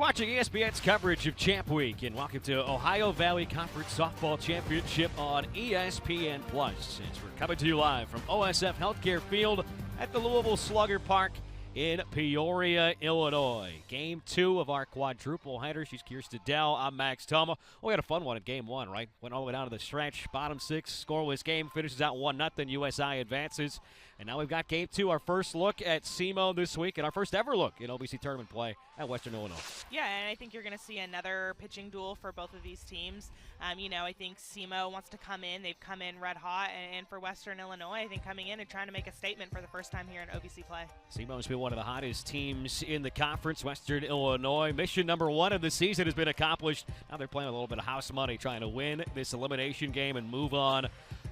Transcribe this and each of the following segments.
watching ESPN's coverage of Champ Week, and welcome to Ohio Valley Conference Softball Championship on ESPN+. As we're coming to you live from OSF Healthcare Field at the Louisville Slugger Park in Peoria, Illinois. Game 2 of our quadruple header. She's Kirsten Dell. I'm Max Toma. We had a fun one in Game 1, right? Went all the way down to the stretch. Bottom 6, scoreless game. Finishes out 1-0. USI advances. And now we've got Game 2, our first look at SEMO this week, and our first ever look in OVC tournament play at Western Illinois. Yeah, and I think you're going to see another pitching duel for both of these teams. I think SEMO wants to come in. They've come in red hot, and for Western Illinois, I think coming in and trying to make a statement for the first time here in OVC play. SEMO has been one of the hottest teams in the conference, Western Illinois. Mission number 1 of the season has been accomplished. Now they're playing a little bit of house money, trying to win this elimination game and move on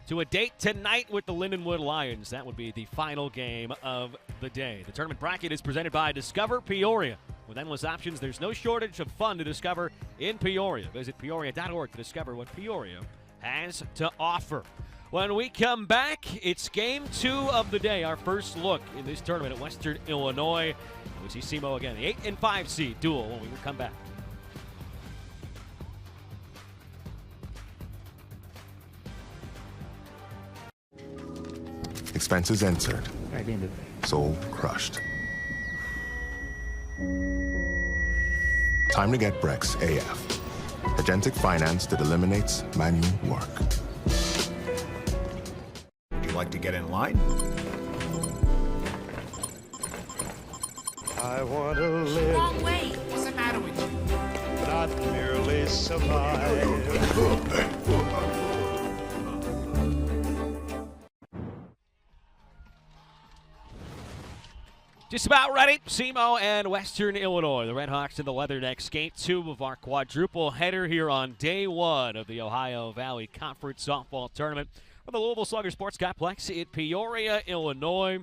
to a date tonight with the Lindenwood Lions. That would be the final game of the day. The tournament bracket is presented by Discover Peoria. With endless options, there's no shortage of fun to discover in Peoria. Visit peoria.org to discover what Peoria has to offer. When we come back, it's Game 2 of the day, our first look in this tournament at Western Illinois. We see SEMO again, the 8 and 5 seed duel when we come back. Expenses entered. Soul crushed. Time to get Brex AF. Agentic finance that eliminates manual work. Would you like to get in line? I want to live. Wrong way. What's the matter with you? Not merely survive. Just about ready. SEMO and Western Illinois. The Redhawks and the Leathernecks. Game 2 of our quadruple header here on day 1 of the Ohio Valley Conference Softball Tournament for the Louisville Slugger Sports Complex in Peoria, Illinois.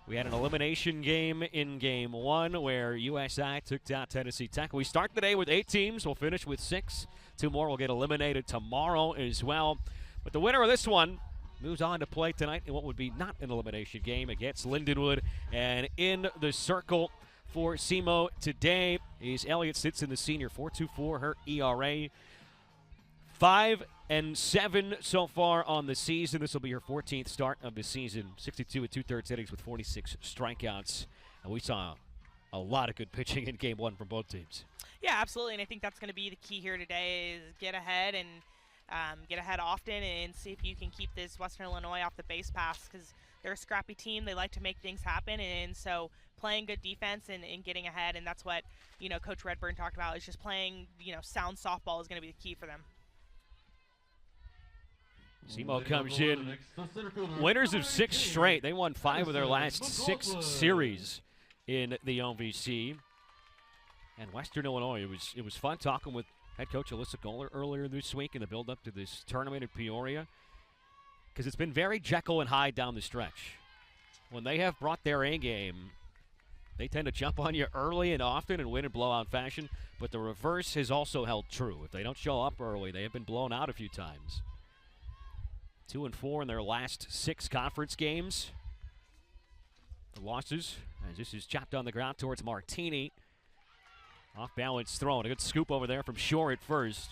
We had an elimination game in Game 1 where USI took down Tennessee Tech. We start the day with 8 teams. We'll finish with 6. 2 more will get eliminated tomorrow as well. But the winner of this one moves on to play tonight in what would be not an elimination game against Lindenwood. And in the circle for SEMO today is Elliott Stinson, the senior, 4.24 her ERA. 5-7 so far on the season. This will be her 14th start of the season. 62 2/3 innings with 46 strikeouts. And we saw a lot of good pitching in Game 1 from both teams. Yeah, absolutely. And I think that's going to be the key here today is get ahead and get ahead often and see if you can keep this Western Illinois off the base pass because they're a scrappy team. They like to make things happen, and so playing good defense and getting ahead, and that's what, Coach Redburn talked about is just playing, sound softball is going to be the key for them. SEMO comes in winners of 6 straight. They won 5 of their last 6 series in the OVC. And Western Illinois, it was fun talking with head coach Alyssa Goller earlier this week in the build-up to this tournament in Peoria, because it's been very Jekyll and Hyde down the stretch. When they have brought their A-game, they tend to jump on you early and often and win in blowout fashion, but the reverse has also held true. If they don't show up early, they have been blown out a few times. 2-4 in their last 6 conference games. The losses, as this is chopped on the ground towards Martini. Off balance throw, and a good scoop over there from Shore at first.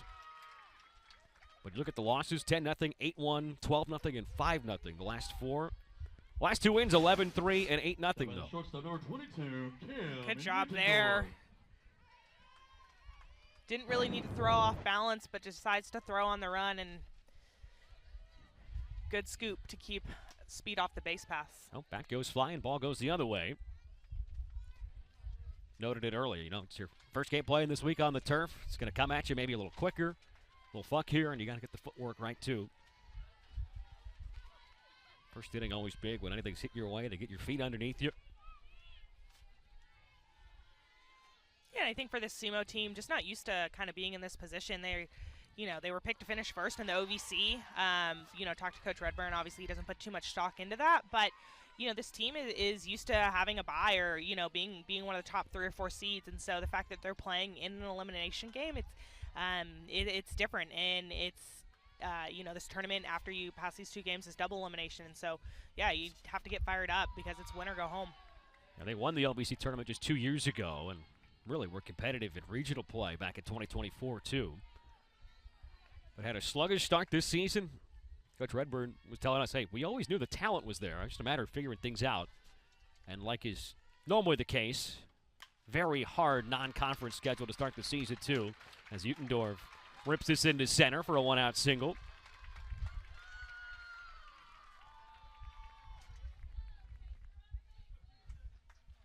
But you look at the losses, 10-0, 8-1, 12-0, and 5-0. The last 4. Last 2 wins, 11-3 and 8-0 though. Good job there. Didn't really need to throw off balance, but decides to throw on the run, and good scoop to keep speed off the base pass. Oh, back goes flying, ball goes the other way. Noted it earlier, it's your first game playing this week on the turf. It's going to come at you maybe a little quicker, a little fuck here, and you got to get the footwork right too. First inning always big when anything's hit your way to get your feet underneath you. Yeah, I think for this SEMO team, just not used to kind of being in this position. They were picked to finish first in the OVC. Talked to Coach Redburn. Obviously, he doesn't put too much stock into that, but this team is used to having a bye or, being one of the top 3 or 4 seeds. And so the fact that they're playing in an elimination game, it's different. And it's, this tournament after you pass these 2 games is double elimination. And so, yeah, you have to get fired up because it's win or go home. Now, they won the LBC tournament just 2 years ago, and really were competitive in regional play back in 2024 too. But had a sluggish start this season. Coach Redburn was telling us, hey, we always knew the talent was there. It's just a matter of figuring things out. And like is normally the case, very hard non-conference schedule to start the season too, as Utendorf rips this into center for a one-out single.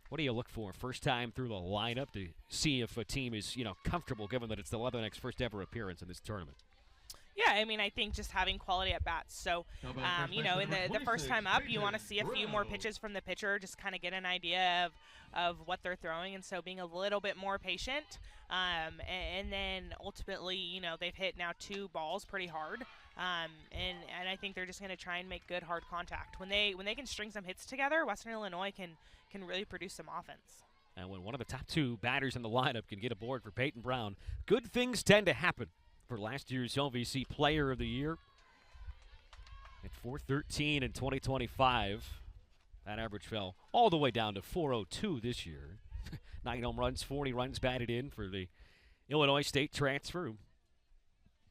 What do you look for first time through the lineup to see if a team is, comfortable, given that it's the Leatherneck's first ever appearance in this tournament? Yeah, I mean, I think just having quality at bats. So, in the first time up, you want to see a few more pitches from the pitcher, just kind of get an idea of what they're throwing, and so being a little bit more patient. And then ultimately, they've hit now 2 balls pretty hard, and I think they're just going to try and make good hard contact. When they can string some hits together, Western Illinois can really produce some offense. And when one of the top 2 batters in the lineup can get a board for Peyton Brown, good things tend to happen. For last year's OVC Player of the Year at .413 in 2025. That average fell all the way down to .402 this year. 9 home runs, 40 runs batted in for the Illinois State transfer, who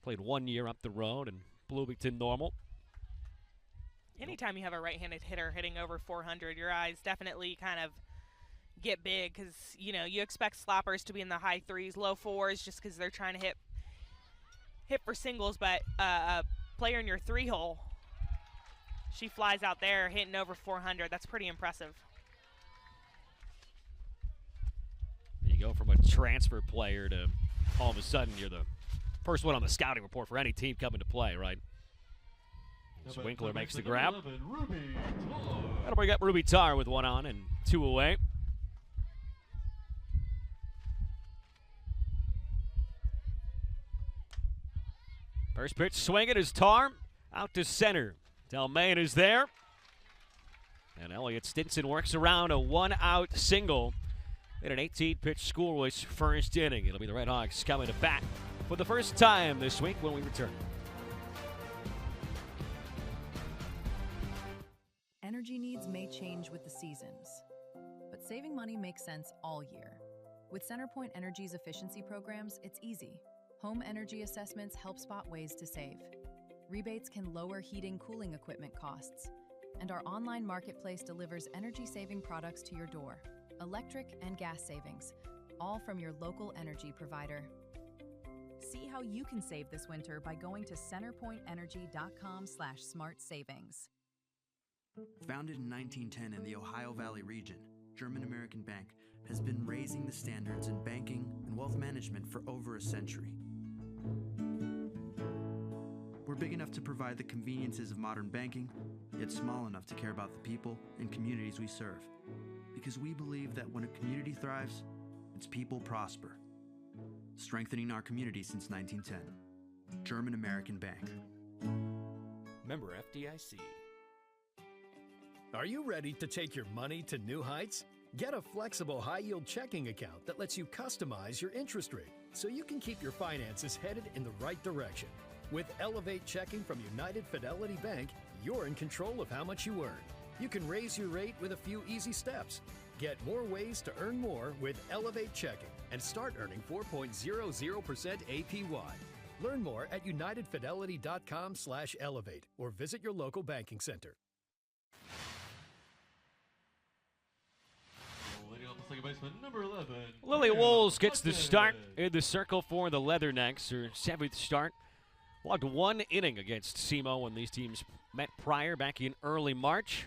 played 1 year up the road in Bloomington Normal. Anytime you have a right-handed hitter hitting over 400, your eyes definitely kind of get big because, you expect slappers to be in the high 3s, low 4s just because they're trying to hit for singles, but a player in your 3-hole, she flies out there hitting over 400. That's pretty impressive. You go from a transfer player to all of a sudden you're the first one on the scouting report for any team coming to play, right? Winkler makes the grab. That'll bring up Ruby Tar with 1 on and 2 away. First pitch, swing it is Tar, out to center. Delmain is there. And Elliott Stinson works around a 1-out single in an 18-pitch scoreless first inning. It'll be the Redhawks coming to bat for the first time this week when we return. Energy needs may change with the seasons, but saving money makes sense all year. With CenterPoint Energy's efficiency programs, it's easy. Home energy assessments help spot ways to save. Rebates can lower heating, cooling equipment costs. And our online marketplace delivers energy-saving products to your door. Electric and gas savings, all from your local energy provider. See how you can save this winter by going to centerpointenergy.com/smart-savings. Founded in 1910 in the Ohio Valley region, German American Bank has been raising the standards in banking and wealth management for over a century. We're big enough to provide the conveniences of modern banking, yet small enough to care about the people and communities we serve. Because we believe that when a community thrives, its people prosper. Strengthening our community since 1910. German American Bank. Member FDIC. Are you ready to take your money to new heights? Get a flexible high-yield checking account that lets you customize your interest rate so you can keep your finances headed in the right direction. With Elevate Checking from United Fidelity Bank, you're in control of how much you earn. You can raise your rate with a few easy steps. Get more ways to earn more with Elevate Checking and start earning 4.00% APY. Learn more at unitedfidelity.com/elevate or visit your local banking center. Number 11. Lily Wolves gets the start in the circle for the Leathernecks, her 7th start. Logged 1 inning against SEMO when these teams met prior back in early March.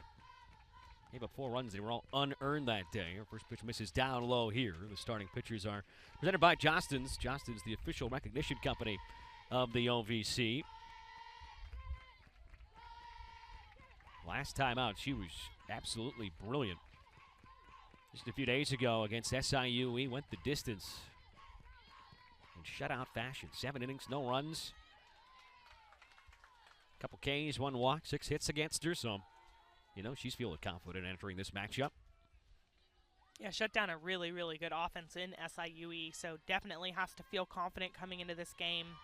Gave up 4 runs. They were all unearned that day. Her first pitch misses down low here. The starting pitchers are presented by Johnston's. Johnston's the official recognition company of the OVC. Last time out, she was absolutely brilliant. Just a few days ago against SIU, we went the distance in shutout fashion. 7 innings, no runs. Couple Ks, 1 walk, 6 hits against her, so, she's feeling confident entering this matchup. Yeah, shut down a really, really good offense in SIUE, so definitely has to feel confident coming into this game.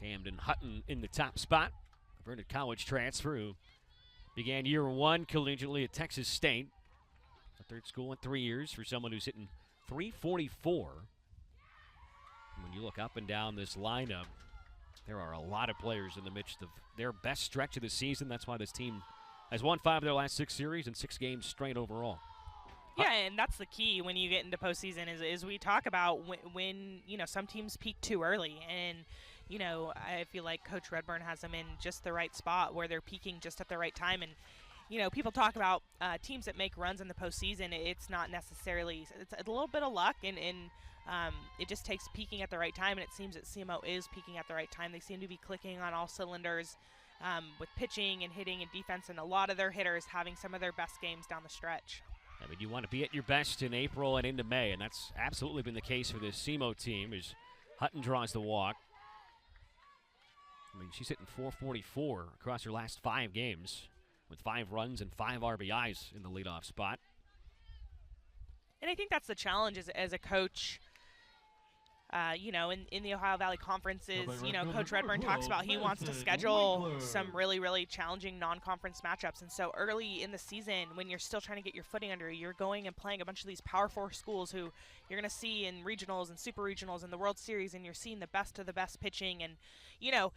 Camden Hutton in the top spot. Vernon College transfer who began year one collegiately at Texas State. A third school in 3 years for someone who's hitting .344. When you look up and down this lineup, there are a lot of players in the midst of their best stretch of the season. That's why this team has won 5 of their last 6 series and 6 games straight overall. Yeah, and that's the key when you get into postseason is we talk about when you know, some teams peak too early. And, you know, I feel like Coach Redburn has them in just the right spot where they're peaking just at the right time. And, you know, people talk about teams that make runs in the postseason. It's not necessarily – it's a little bit of luck, and it just takes peaking at the right time, and it seems that SEMO is peaking at the right time. They seem to be clicking on all cylinders with pitching and hitting and defense, and a lot of their hitters having some of their best games down the stretch. I mean, you want to be at your best in April and into May, and that's absolutely been the case for this SEMO team as Hutton draws the walk. I mean, she's hitting .444 across her last 5 games with 5 runs and 5 RBIs in the leadoff spot. And I think that's the challenge as a coach. You know, in the Ohio Valley Conferences, you know, Coach Redburn talks about he wants to schedule some really, really challenging non-conference matchups. And so early in the season, when you're still trying to get your footing under you, you're going and playing a bunch of these Power 4 schools who you're going to see in regionals and super regionals and the World Series, and you're seeing the best of the best pitching. And, you know,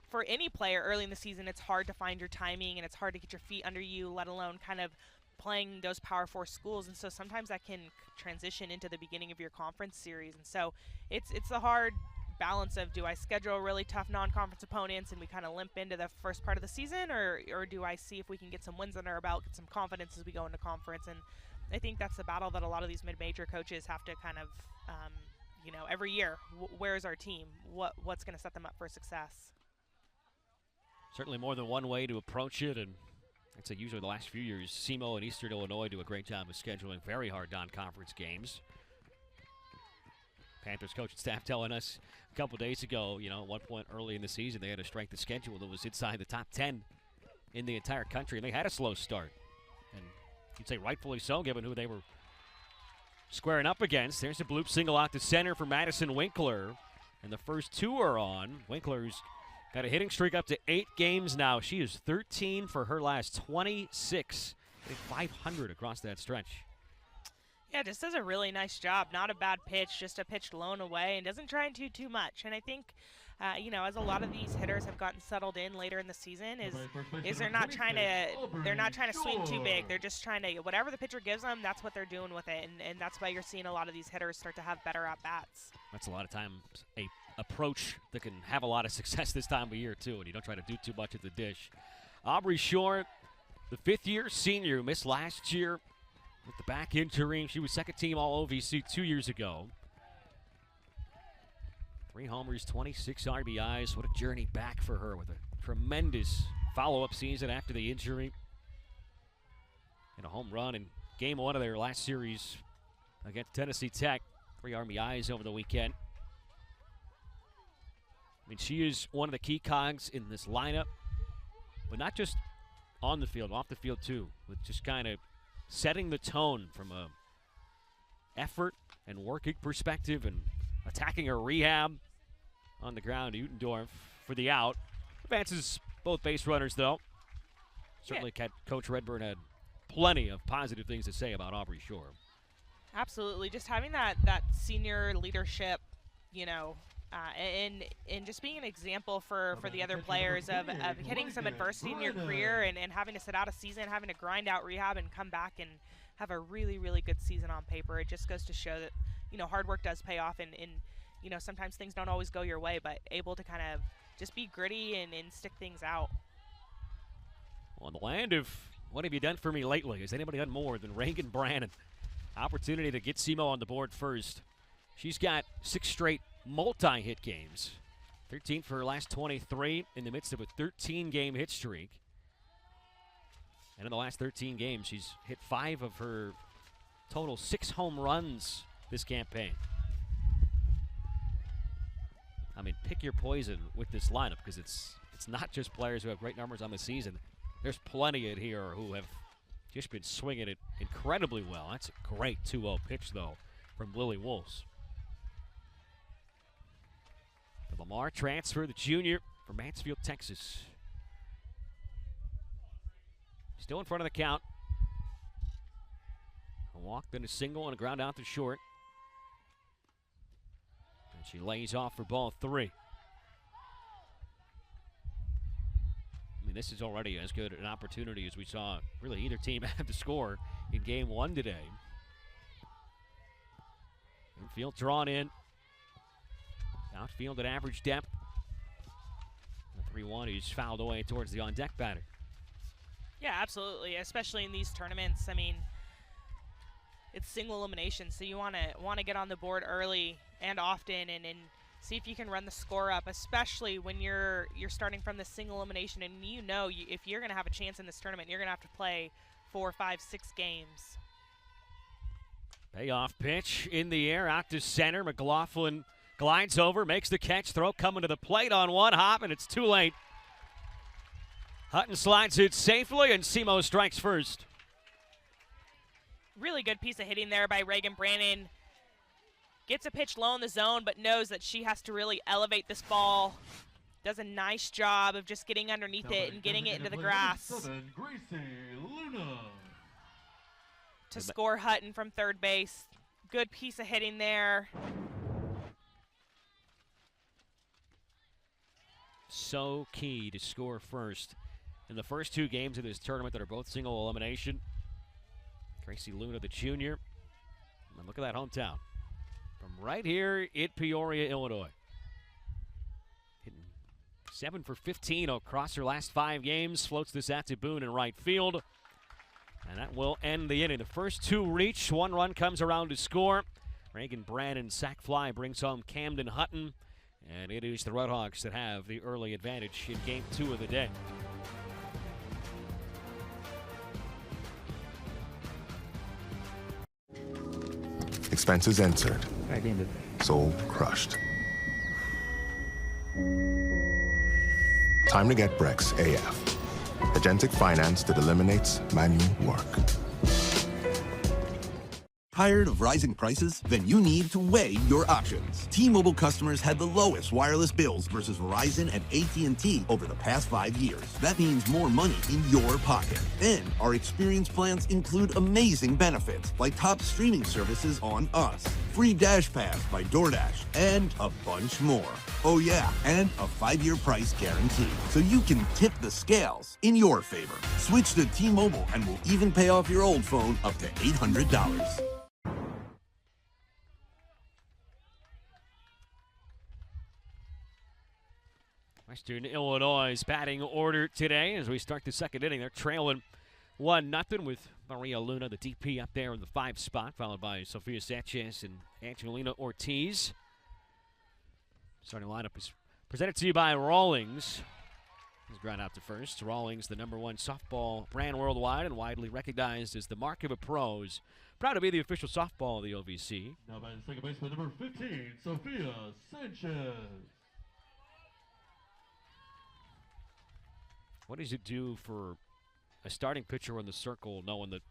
for any player early in the season, it's hard to find your timing and it's hard to get your feet under you, let alone kind of playing those Power 4 schools. And so sometimes that can transition into the beginning of your conference series. And so it's a hard balance of, do I schedule really tough non-conference opponents and we kind of limp into the first part of the season, or do I see if we can get some wins under our belt, get some confidence as we go into conference? And I think that's the battle that a lot of these mid-major coaches have to kind of, you know, every year, where's our team? What's going to set them up for success? Certainly more than one way to approach it, and I'd say usually the last few years, SEMO and Eastern Illinois do a great job of scheduling very hard non-conference games. Panthers coach and staff telling us a couple days ago, you know, at one point early in the season, they had a strength of schedule that was inside the top 10 in the entire country, and they had a slow start. And you'd say rightfully so, given who they were squaring up against. There's a bloop single out to center for Madison Winkler, and the first 2 are on. Winkler's got a hitting streak up to 8 games now. She is 13 for her last 26. Hitting .500 across that stretch. Yeah, just does a really nice job. Not a bad pitch, just a pitch blown away, and doesn't try and do too much. And I think, you know, as a lot of these hitters have gotten settled in later in the season, is they're not trying to swing too big. They're just trying to, whatever the pitcher gives them, that's what they're doing with it. And that's why you're seeing a lot of these hitters start to have better at bats. That's a lot of times a approach that can have a lot of success this time of year too, and you don't try to do too much at the dish. Aubrey Shore, the 5th-year senior who missed last year with the back injury. She was second team all OVC 2 years ago. 3 homers, 26 RBIs. What a journey back for her with a tremendous follow-up season after the injury. And a home run in game 1 of their last series against Tennessee Tech. 3 RBIs over the weekend. I mean, she is one of the key cogs in this lineup, but not just on the field, off the field too, with just kind of setting the tone from a effort and working perspective and attacking her rehab on the ground. Utendorf for the out. Advances both base runners, though. Certainly Coach Redburn had plenty of positive things to say about Aubrey Shore. Absolutely. Just having that senior leadership, you know, and just being an example for the other players of hitting some adversity in your career and having to sit out a season, having to grind out rehab and come back and have a really, really good season on paper. It just goes to show that, you know, hard work does pay off, and you know, sometimes things don't always go your way, but able to kind of just be gritty and stick things out. On the land of what have you done for me lately? Has anybody done more than Reagan Brannon? Opportunity to get SEMO on the board first. She's got 6 straight multi-hit games. 13 for her last 23 in the midst of a 13-game hit streak. And in the last 13 games, she's hit 5 of her total 6 home runs this campaign. I mean, pick your poison with this lineup, because it's not just players who have great numbers on the season. There's plenty in here who have just been swinging it incredibly well. That's a great 2-0 pitch, though, from Lily Wolves. The Lamar transfer, the junior from Mansfield, Texas. Still in front of the count. A walk, then a single, and a ground out to short. And she lays off for ball 3. I mean, this is already as good an opportunity as we saw really either team have to score in game 1 today. Infield drawn in. Outfield at average depth. The 3-1 is fouled away towards the on-deck batter. Yeah, absolutely, especially in these tournaments. I mean, it's single elimination, so you want to get on the board early and often and see if you can run the score up, especially when you're starting from the single elimination and if you're going to have a chance in this tournament, you're going to have to play 4, 5, 6 games. Payoff pitch in the air, out to center. McLaughlin glides over, makes the catch, throw coming to the plate on one hop, and it's too late. Hutton slides it safely, and SEMO strikes first. Really good piece of hitting there by Reagan Brannon. Gets a pitch low in the zone, but knows that she has to really elevate this ball. Does a nice job of just getting underneath it and getting it into the grass. To score Hutton from third base. Good piece of hitting there. So key to score first in the first 2 games of this tournament that are both single elimination. Gracie Luna, the junior. And look at that hometown. From right here in Peoria, Illinois. Hitting 7 for 15 across her last 5 games. Floats this out to Boone in right field. And that will end the inning. The first 2 reach. 1 run comes around to score. Reagan Brannon sac fly brings home Camden Hutton. And it is the Redhawks that have the early advantage in game 2 of the day. Expenses entered. Soul crushed. Time to get Brex AF. Agentic finance that eliminates manual work. Tired of rising prices? Then you need to weigh your options. T-Mobile customers had the lowest wireless bills versus Verizon and AT&T over the past 5 years. That means more money in your pocket. And our experience plans include amazing benefits, like top streaming services on us, free Dash Pass by DoorDash, and a bunch more. Oh yeah, and a 5-year price guarantee, so you can tip the scales in your favor. Switch to T-Mobile and we'll even pay off your old phone up to $800. Western Illinois' batting order today as we start the second inning. They're trailing 1-0 with Maria Luna, the DP, up there in the 5 spot, followed by Sofia Sanchez and Angelina Ortiz. Starting lineup is presented to you by Rawlings. He's ground out to first. Rawlings, the #1 softball brand worldwide and widely recognized as the mark of a pro, is proud to be the official softball of the OVC. Now by the second baseman, number 15, Sofia Sanchez. What does it do for a starting pitcher in the circle knowing that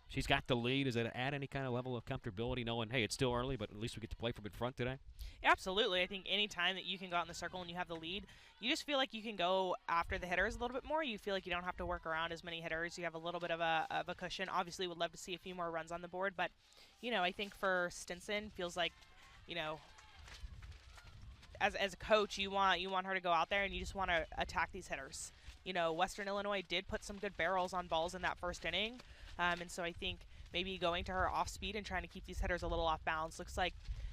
she's got the lead? Does it add any kind of level of comfortability knowing, hey, it's still early, but at least we get to play from in front today? Absolutely. I think any time that you can go out in the circle and you have the lead, you just feel like you can go after the hitters a little bit more. You feel like you don't have to work around as many hitters. You have a little bit of a cushion. Obviously, would love to see a few more runs on the board, but, I think for Stinson, feels like, as a coach, you want her to go out there and you just want to attack these hitters. Western Illinois did put some good barrels on balls in that first inning. And so I think maybe going to her off speed and trying to keep these hitters a little off balance. Looks like,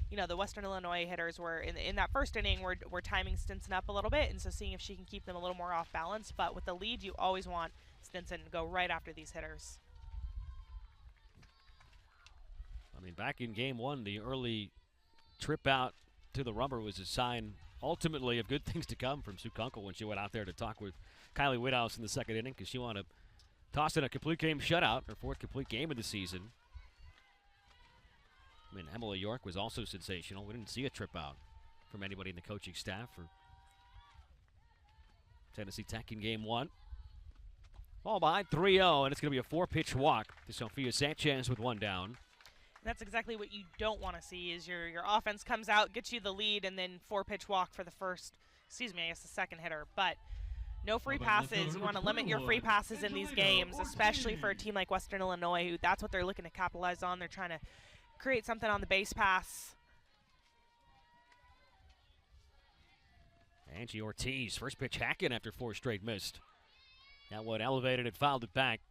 the Western Illinois hitters were in that first inning were timing Stinson up a little bit. And so seeing if she can keep them a little more off balance. But with the lead, you always want Stinson to go right after these hitters. I mean, back in game 1, the early trip out to the rubber was a sign ultimately of good things to come from Sue Kunkel when she went out there to talk with Kylie Whithouse in the second inning because she wanted to toss in a complete game shutout, her 4th complete game of the season. I mean, Emily York was also sensational. We didn't see a trip out from anybody in the coaching staff for Tennessee Tech in game 1. Ball behind 3-0, and it's going to be a 4-pitch walk to Sofia Sanchez with 1 down. That's exactly what you don't want to see is your offense comes out, gets you the lead, and then 4-pitch walk for the second hitter. But, No free passes. You want to limit your free passes in these games, especially for a team like Western Illinois, who that's what they're looking to capitalize on. They're trying to create something on the base pass. Angie Ortiz, first pitch hacking after 4 straight missed. That one elevated and fouled it back.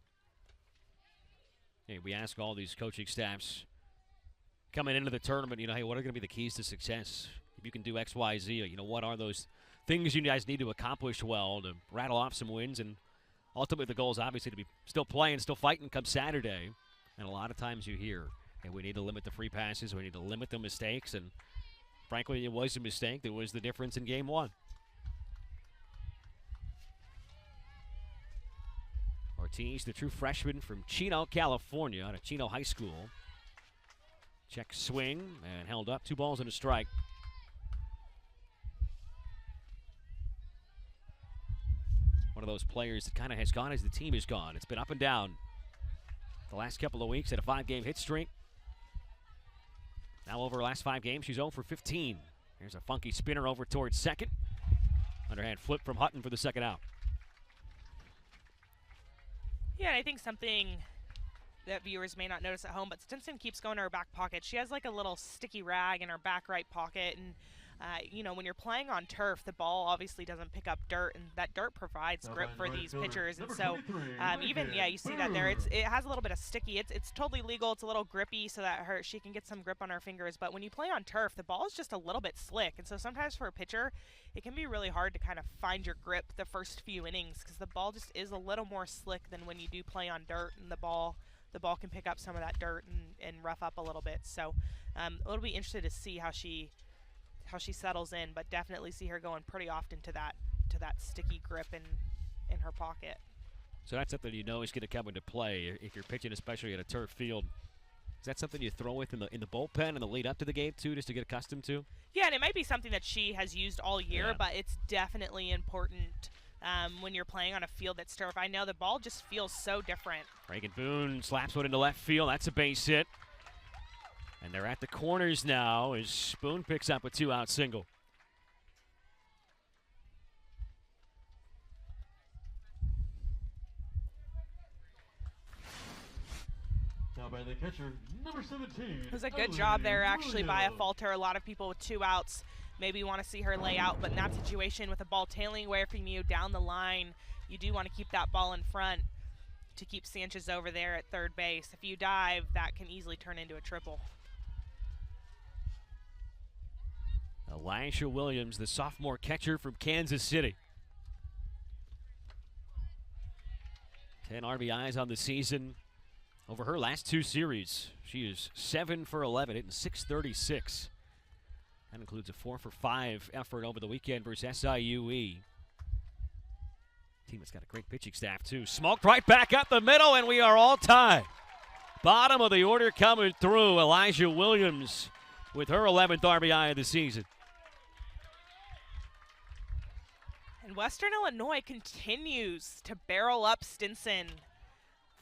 Hey, we ask all these coaching staffs coming into the tournament, hey, what are going to be the keys to success? If you can do X, Y, Z, what are those things you guys need to accomplish well to rattle off some wins? And ultimately the goal is obviously to be still playing, still fighting come Saturday. And a lot of times you hear, hey, we need to limit the free passes, we need to limit the mistakes. And frankly, it was a mistake that was the difference in game 1. Ortiz, the true freshman from Chino, California, out of Chino High School. Check swing and held up. 2 balls and a strike. One of those players that kind of has gone as the team has gone. It's been up and down the last couple of weeks. Had a 5-game hit streak. Now over the last 5 games, she's 0 for 15. Here's a funky spinner over towards second. Underhand flip from Hutton for the second out. Yeah, and I think something that viewers may not notice at home, but Stinson keeps going to her back pocket. She has like a little sticky rag in her back right pocket, and when you're playing on turf, the ball obviously doesn't pick up dirt, and that dirt provides grip for these pitchers. And so you see that there. It has a little bit of sticky. It's totally legal. It's a little grippy so that she can get some grip on her fingers. But when you play on turf, the ball is just a little bit slick, and so sometimes for a pitcher, it can be really hard to kind of find your grip the first few innings because the ball just is a little more slick than when you do play on dirt, and the ball can pick up some of that dirt and rough up a little bit. So it'll be interesting to see how she settles in, but definitely see her going pretty often to that sticky grip in her pocket. So that's something is going to come into play if you're pitching, especially at a turf field. Is that something you throw with in the bullpen in the lead up to the game too, just to get accustomed to? Yeah, and it might be something that she has used all year, but it's definitely important when you're playing on a field that's turf. I know the ball just feels so different. Reagan Boone slaps one into left field. That's a base hit. And they're at the corners now as Spoon picks up a 2-out single. Now by the catcher, number 17. It was a good job there actually by a Falter. A lot of people with 2 outs maybe want to see her lay out, but in that situation with the ball tailing away from you down the line, you do want to keep that ball in front to keep Sanchez over there at third base. If you dive, that can easily turn into a triple. Elijah Williams, the sophomore catcher from Kansas City. 10 RBIs on the season over her last 2 series. She is 7 for 11, hitting .636. That includes a 4 for 5 effort over the weekend versus SIUE. Team that's got a great pitching staff too. Smoked right back up the middle, and we are all tied. Bottom of the order coming through. Elijah Williams with her 11th RBI of the season. And Western Illinois continues to barrel up Stinson.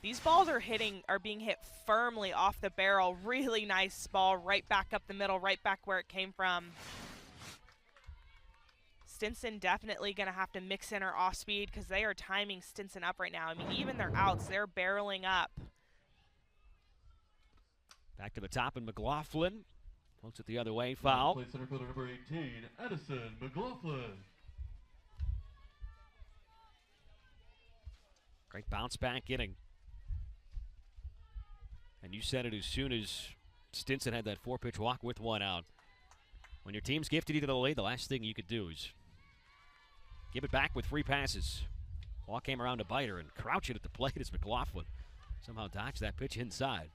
These balls are being hit firmly off the barrel. Really nice ball right back up the middle, right back where it came from. Stinson definitely going to have to mix in her off speed because they are timing Stinson up right now. I mean, even their outs, they're barreling up. Back to the top, and McLaughlin floats it the other way, foul. Play center fielder number 18, Addison McLaughlin. Great bounce back inning. And you said it as soon as Stinson had that 4-pitch walk with 1 out. When your team's gifted you to the lead, the last thing you could do is give it back with 3 passes. Ball came around to bite her, and crouching at the plate as McLaughlin somehow dodged that pitch inside.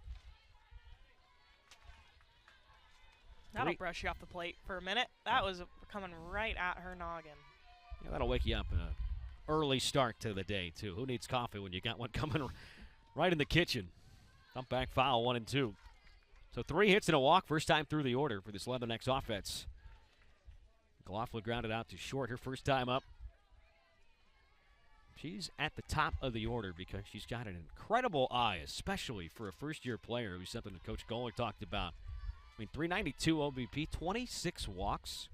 That'll brush you off the plate for a minute. That was coming right at her noggin. Yeah, that'll wake you up in an early start to the day, too. Who needs coffee when you got one coming right in the kitchen? Dump back foul, 1 and 2. So 3 hits and a walk, first time through the order for this Leatherneck's offense. McLaughlin grounded out to short, her first time up. She's at the top of the order because she's got an incredible eye, especially for a first-year player, who's something that Coach Goller talked about. I mean, 392 OBP, 26 walks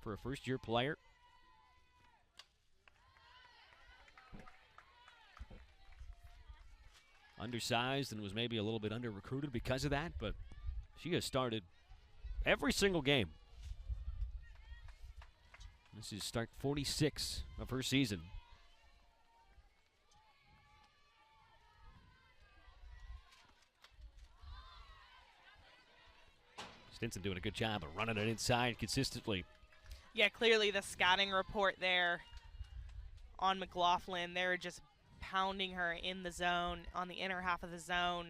for a first-year player. undersized and was maybe a little bit under-recruited because of that, but she has started every single game. This is start 46 of her season. Stinson doing a good job of running it inside consistently. Yeah, clearly the scouting report there on McLaughlin, they're just pounding her in the zone, on the inner half of the zone.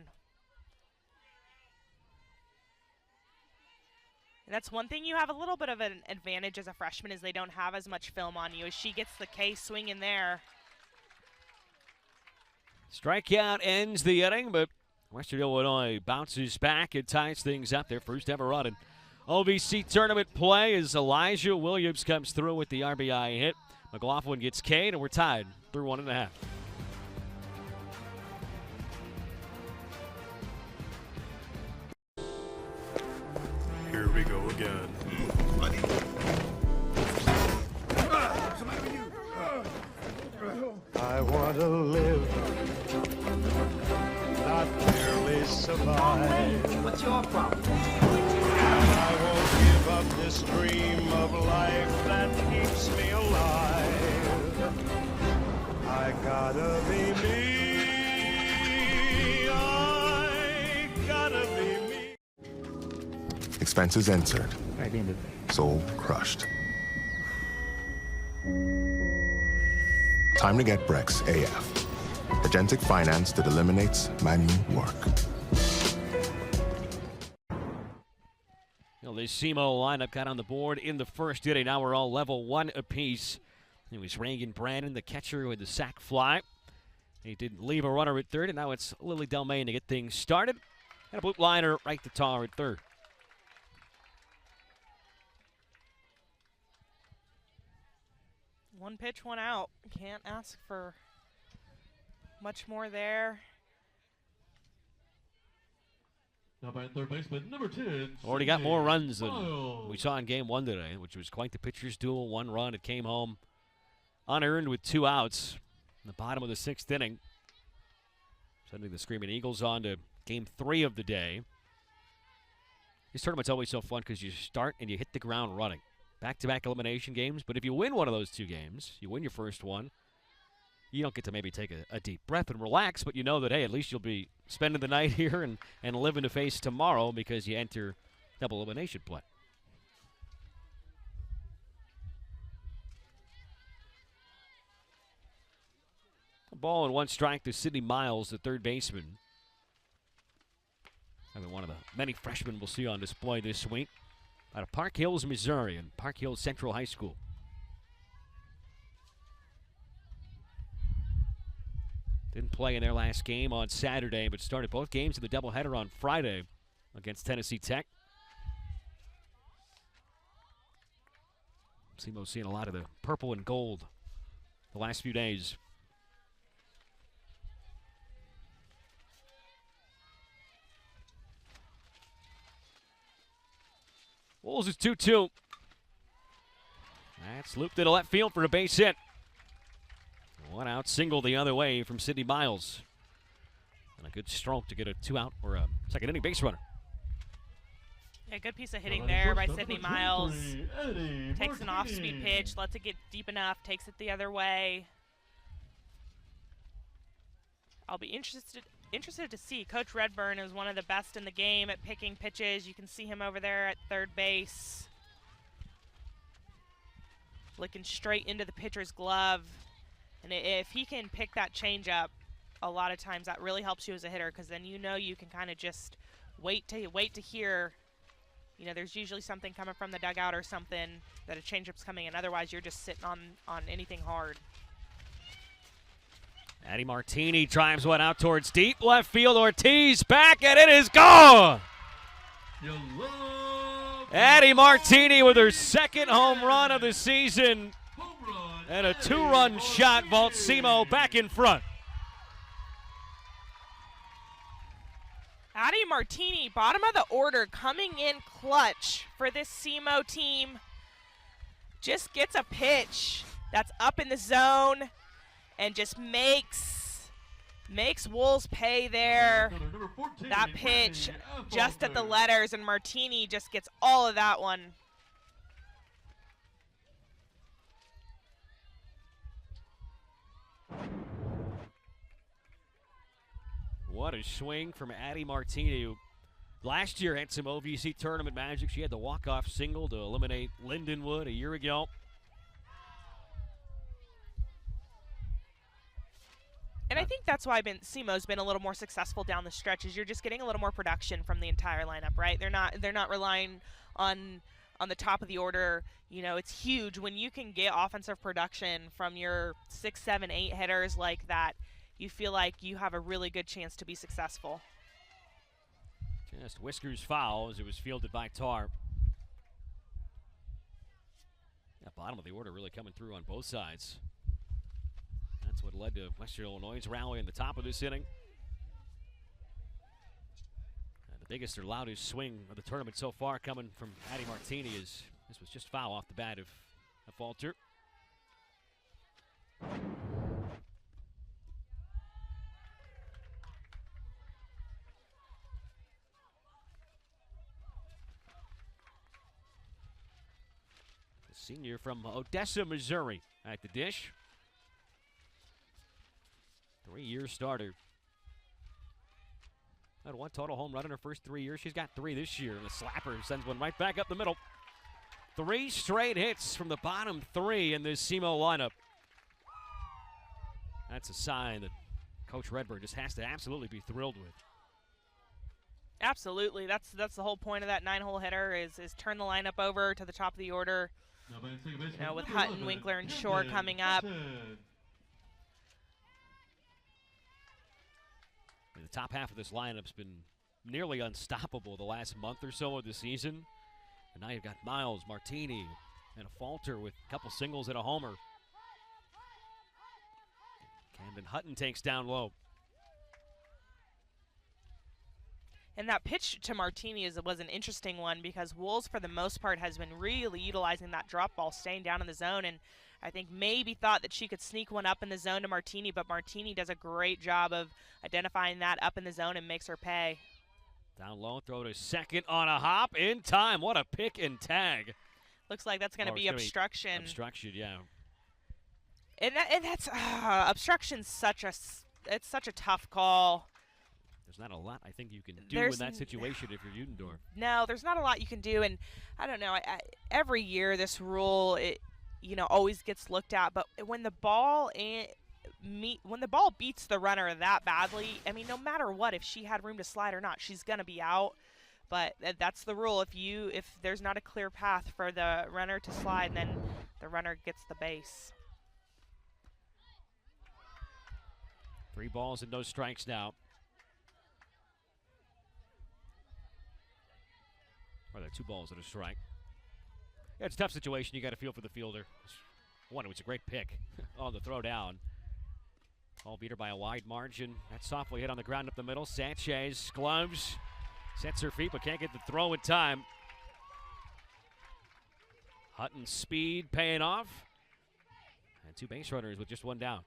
And that's one thing you have a little bit of an advantage as a freshman is they don't have as much film on you. As she gets the K swing in there. Strikeout ends the inning, but Western Illinois bounces back and ties things up. Their first ever run in OVC tournament play as Elijah Williams comes through with the RBI hit. McLaughlin gets K'd, and we're tied through 1.5. Here we go again. I want to live, not merely survive. What's your problem? And I won't give up this dream of life that keeps me alive. I gotta be me. I gotta be me. Expenses answered. Soul crushed. Time to get Brex AF. Agentic finance that eliminates manual work. The SEMO lineup got on the board in the first inning. Now we're all level 1 apiece. It was Reagan Brandon, the catcher, with the sac fly. He didn't leave a runner at third, and now it's Lily Delmain to get things started. And a blue liner right to Tar at third. One pitch, one out. Can't ask for much more there. Now by third baseman, number 10. Already got more runs than we saw in game 1 today, which was quite the pitcher's duel. 1 run. It came home unearned with 2 outs in the bottom of the 6th inning. Sending the Screaming Eagles on to game 3 of the day. This tournament's always so fun because you start and you hit the ground running. Back-to-back elimination games, but if you win one of those 2 games, you win your first one, you don't get to maybe take a deep breath and relax, but you know that, hey, at least you'll be spending the night here and living to face tomorrow because you enter double elimination play. A ball and 1 strike to Sydney Miles, the third baseman. Another one of the many freshmen we'll see on display this week. Out of Park Hills, Missouri, and Park Hills Central High School. Didn't play in their last game on Saturday, but started both games of the doubleheader on Friday against Tennessee Tech. SEMO seeing a lot of the purple and gold the last few days. Wolves is 2-2. That's looped into left field for a base hit. 1 out single the other way from Sydney Miles. And a good stroke to get a 2-out or a second inning base runner. Yeah, good piece of hitting there by Sydney Miles. Takes an off-speed pitch, lets it get deep enough, takes it the other way. I'll be interested to see. Coach Redburn is one of the best in the game at picking pitches. You can see him over there at third base. Looking straight into the pitcher's glove. And if he can pick that changeup, a lot of times that really helps you as a hitter because then you know you can kind of just wait to hear. You know, there's usually something coming from the dugout or something that a changeup's coming in. Otherwise, you're just sitting on anything hard. Addie Martini drives one out towards deep left field. Ortiz back, and it is gone! Addie Martini with her 2nd home run of the season. And a 2-run shot vaults SEMO back in front. Addie Martini, bottom of the order, coming in clutch for this SEMO team. Just gets a pitch that's up in the zone and just makes Makes Wolves pay there. That pitch just at the letters, and Martini just gets all of that one. What a swing from Addie Martini, who last year had some OVC tournament magic. She had the walk-off single to eliminate Lindenwood a year ago. And I think that's why SEMO's been a little more successful down the stretch, is you're just getting a little more production from the entire lineup, right? They're not relying on the top of the order. You know, it's huge when you can get offensive production from your 6, 7, 8 hitters like that. You feel like you have a really good chance to be successful. Just Whiskers foul as it was fielded by Tarr. That bottom of the order really coming through on both sides. That's what led to Western Illinois' rally in the top of this inning. The biggest or loudest swing of the tournament so far coming from Addie Martini is this was just foul off the bat of Falter. Senior from Odessa, Missouri at the dish. 3-year starter. Had one total home run in her first 3 years. She's got 3 this year, and the slapper sends one right back up the middle. 3 straight hits from the bottom 3 in this SEMO lineup. That's a sign that Coach Redburn just has to absolutely be thrilled with. Absolutely. That's the whole point of that 9-hole hitter is turn the lineup over to the top of the order. You know, with Hutton, Winkler, and Shore coming up. The top half of this lineup's been nearly unstoppable the last month or so of the season. And now you've got Miles, Martini, and a Falter with a couple singles and a homer. Camden Hutton takes down low. And that pitch to Martini was an interesting one because Wolves, for the most part, has been really utilizing that drop ball, staying down in the zone, and I think maybe thought that she could sneak one up in the zone to Martini, but Martini does a great job of identifying that up in the zone and makes her pay. Down low, throw to second on a hop in time. What a pick and tag. Looks like that's going to be obstruction. Obstruction, yeah. And that's obstruction's such a tough call. There's not a lot I think you can do in that situation if you're Udendorf. No, there's not a lot you can do, and I don't know. Every year this rule, always gets looked at. But when the ball beats the runner that badly, I mean, no matter what, if she had room to slide or not, she's gonna be out. But that's the rule. If there's not a clear path for the runner to slide, then the runner gets the base. 3 balls and no strikes now. Or there are 2 balls and a strike. Yeah, it's a tough situation. You got to feel for the fielder. One, it was a great pick on the throw down. All beat her by a wide margin. That softly hit on the ground up the middle. Sanchez gloves, sets her feet, but can't get the throw in time. Hutton's speed paying off. And 2 base runners with just 1 down.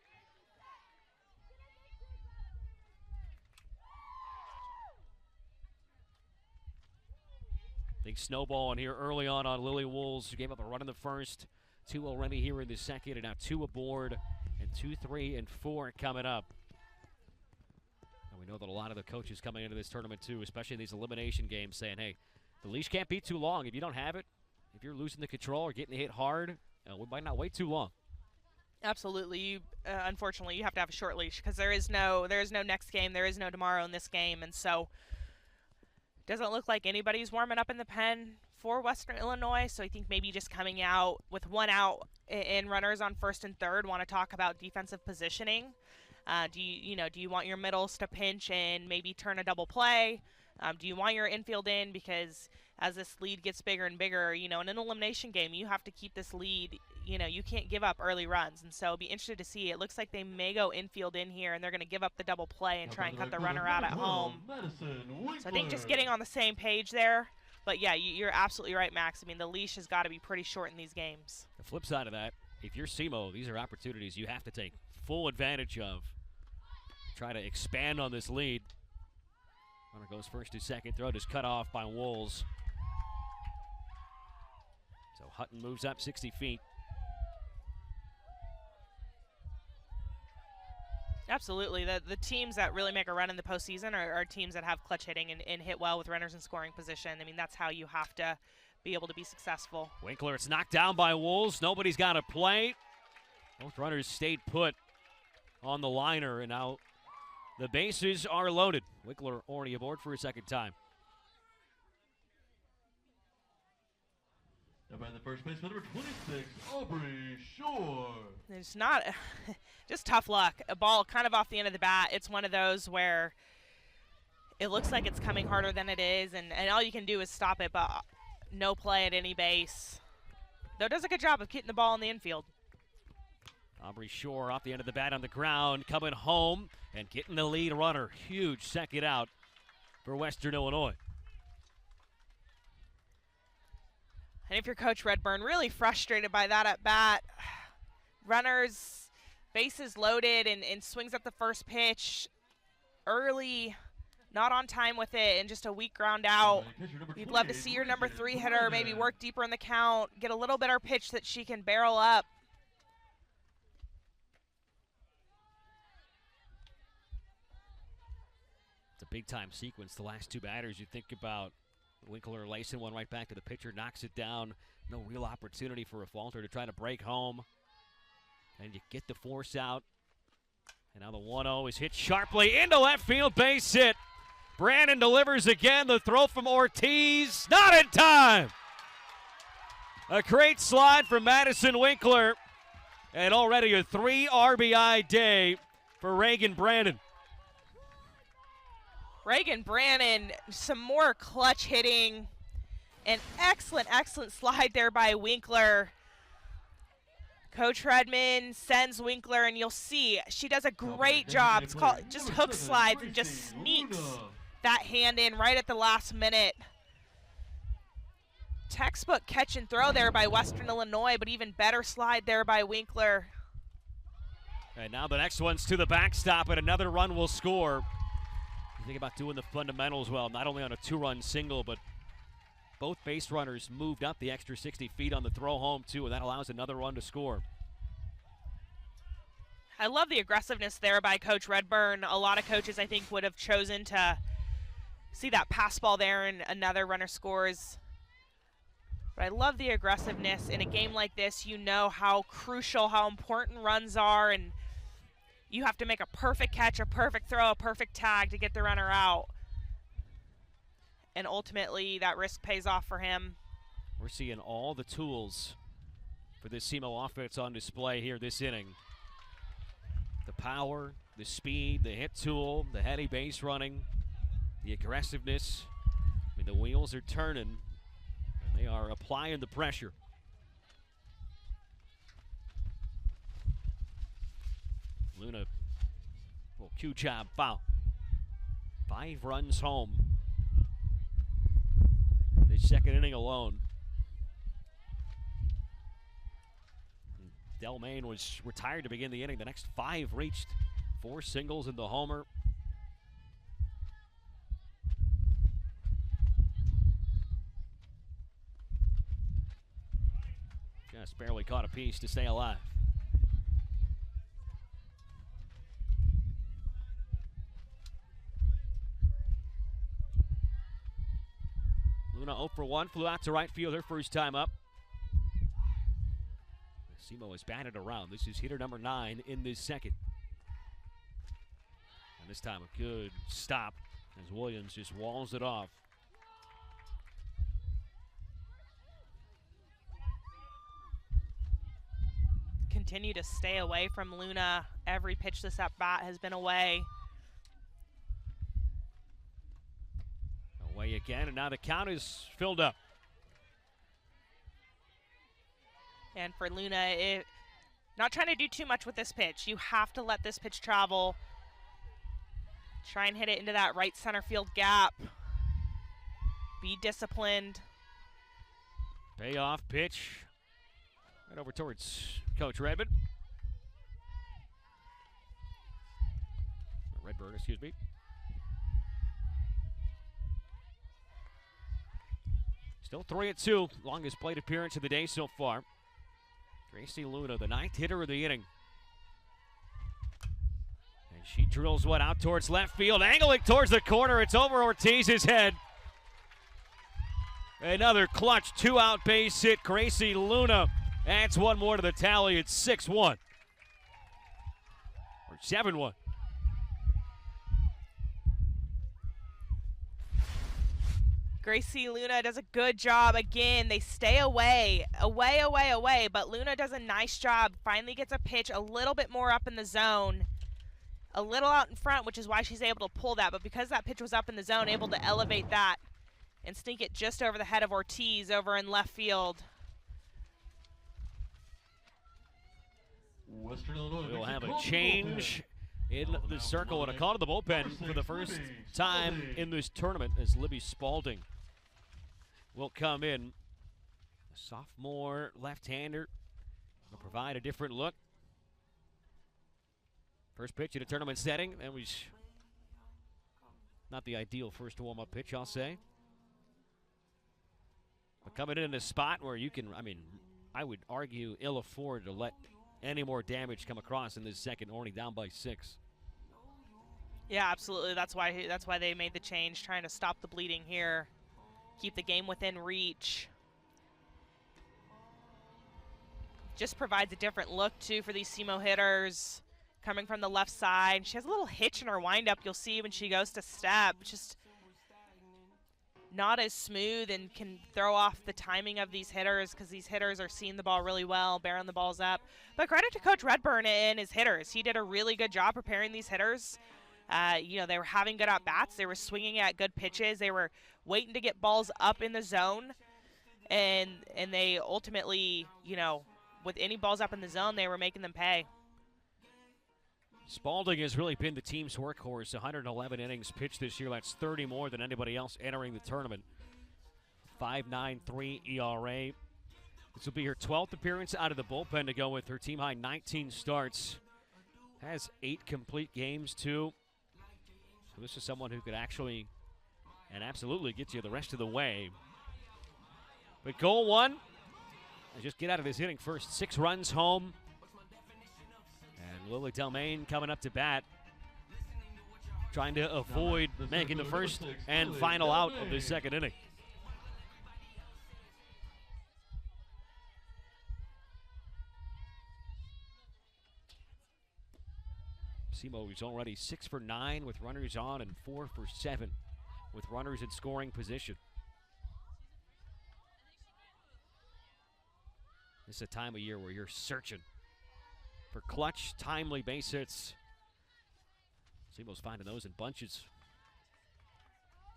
Big snowball in here early on Lily Wolves, who gave up a run in the first. 2 already here in the second, and now 2 aboard, and 2, 3, and 4 coming up. And we know that a lot of the coaches coming into this tournament too, especially in these elimination games, saying, hey, the leash can't be too long. If you don't have it, if you're losing the control or getting hit hard, we might not wait too long. Absolutely. Unfortunately, you have to have a short leash because there is no next game, there is no tomorrow in this game, and so doesn't look like anybody's warming up in the pen for Western Illinois, so I think maybe just coming out with 1 out and runners on first and third, want to talk about defensive positioning. Do you want your middles to pinch and maybe turn a double play? Do you want your infield in? Because as this lead gets bigger and bigger, in an elimination game, you have to keep this lead. You can't give up early runs, and so I'll be interested to see. It looks like they may go infield in here, and they're going to give up the double play and try and cut the runner out at home. So I think just getting on the same page there. But, yeah, you're absolutely right, Max. I mean, the leash has got to be pretty short in these games. The flip side of that, if you're SEMO, these are opportunities you have to take full advantage of. try to expand on this lead. Runner goes first to second. Throw just cut off by Wolves. So Hutton moves up 60 feet. Absolutely. The teams that really make a run in the postseason are teams that have clutch hitting and hit well with runners in scoring position. I mean, that's how you have to be able to be successful. Winkler, it's knocked down by Wolves. Nobody's got a play. Both runners stayed put on the liner, and now the bases are loaded. Winkler already aboard for a second time. And by the first base, number 26, Aubrey Shore. It's not just tough luck. A ball kind of off the end of the bat. It's one of those where it looks like it's coming harder than it is, and all you can do is stop it, but no play at any base. Though does a good job of getting the ball in the infield. Aubrey Shore off the end of the bat on the ground, coming home and getting the lead runner. Huge second out for Western Illinois. And if you're Coach Redburn, really frustrated by that at bat. Runners, bases loaded, and swings at the first pitch early, not on time with it, and just a weak ground out. You'd love to see your number 3 hitter maybe work deeper in the count, get a little better pitch that she can barrel up. It's a big-time sequence. The last two batters, you think about Winkler lacing one right back to the pitcher, knocks it down. No real opportunity for a falter to try to break home. And you get the force out. And now the 1-0 is hit sharply into left field, base hit. Brandon delivers again. The throw from Ortiz, not in time. A great slide from Madison Winkler. And already a 3 RBI day for Reagan Brandon. Reagan Brannon, some more clutch hitting. An excellent, excellent slide there by Winkler. Coach Redmond sends Winkler, and you'll see she does a great job. It's called just hook slides and just sneaks that hand in right at the last minute. Textbook catch and throw there by Western Illinois, but even better slide there by Winkler. And now the next one's to the backstop, and another run will score. You think about doing the fundamentals well, not only on a 2-run single, but both base runners moved up the extra 60 feet on the throw home, too, and that allows another run to score. I love the aggressiveness there by Coach Redburn. A lot of coaches, I think, would have chosen to see that pass ball there and another runner scores. But I love the aggressiveness. In a game like this, you know how crucial, how important runs are, and you have to make a perfect catch, a perfect throw, a perfect tag to get the runner out. And ultimately, that risk pays off for him. We're seeing all the tools for this SEMO offense on display here this inning. The power, the speed, the hit tool, the heady base running, the aggressiveness. I mean, the wheels are turning, and they are applying the pressure. Luna, well, cue job, foul. 5 runs home in this second inning alone. Delmain was retired to begin the inning. The next 5 reached, 4 singles in the homer. Just barely caught a piece to stay alive. Luna 0 for 1, flew out to right field her first time up. SEMO has batted around. This is hitter number 9 in this second. And this time a good stop as Williams just walls it off. Continue to stay away from Luna. Every pitch this at bat has been away. Away again, and now the count is filled up. And for Luna, not trying to do too much with this pitch. You have to let this pitch travel. Try and hit it into that right center field gap. Be disciplined. Payoff pitch. Right over towards Coach Redmond. Redburn, excuse me. Still 3-2, longest plate appearance of the day so far. Gracie Luna, the 9th hitter of the inning. And she drills one out towards left field, angling towards the corner. It's over Ortiz's head. Another clutch 2-out base hit. Gracie Luna adds one more to the tally. It's 6-1. Or 7-1. Gracie Luna does a good job. Again, they stay away, but Luna does a nice job. Finally gets a pitch a little bit more up in the zone, a little out in front, which is why she's able to pull that. But because that pitch was up in the zone, able to elevate that and sneak it just over the head of Ortiz over in left field. We'll have a change in the circle and a call to the bullpen for the first time in this tournament as Libby Spalding will come in. A sophomore left-hander will provide a different look. First pitch in a tournament setting. That was not the ideal first warm-up pitch, I'll say. But coming in a spot where you can, I would argue ill afford to let any more damage come across in this second, only down by 6. Yeah, absolutely. That's why they made the change, trying to stop the bleeding here, keep the game within reach. Just provides a different look too for these SEMO hitters coming from the left side. She has a little hitch in her windup. You'll see when she goes to step, just not as smooth and can throw off the timing of these hitters because these hitters are seeing the ball really well, bearing the balls up. But credit to Coach Redburn and his hitters. He did a really good job preparing these hitters. They were having good at-bats. They were swinging at good pitches. They were waiting to get balls up in the zone. And they ultimately, with any balls up in the zone, they were making them pay. Spalding has really been the team's workhorse. 111 innings pitched this year. That's 30 more than anybody else entering the tournament. 5.93 ERA. This will be her 12th appearance out of the bullpen to go with her team-high 19 starts. Has 8 complete games, too. So this is someone who could actually and absolutely get you the rest of the way. But goal 1. And just get out of this inning first. 6 runs home. And Lily Delmain coming up to bat, trying to avoid making the first and final out of the second inning. SEMO is already 6 for 9 with runners on and 4 for 7 with runners in scoring position. This is a time of year where you're searching for clutch, timely base hits. SEMO's finding those in bunches.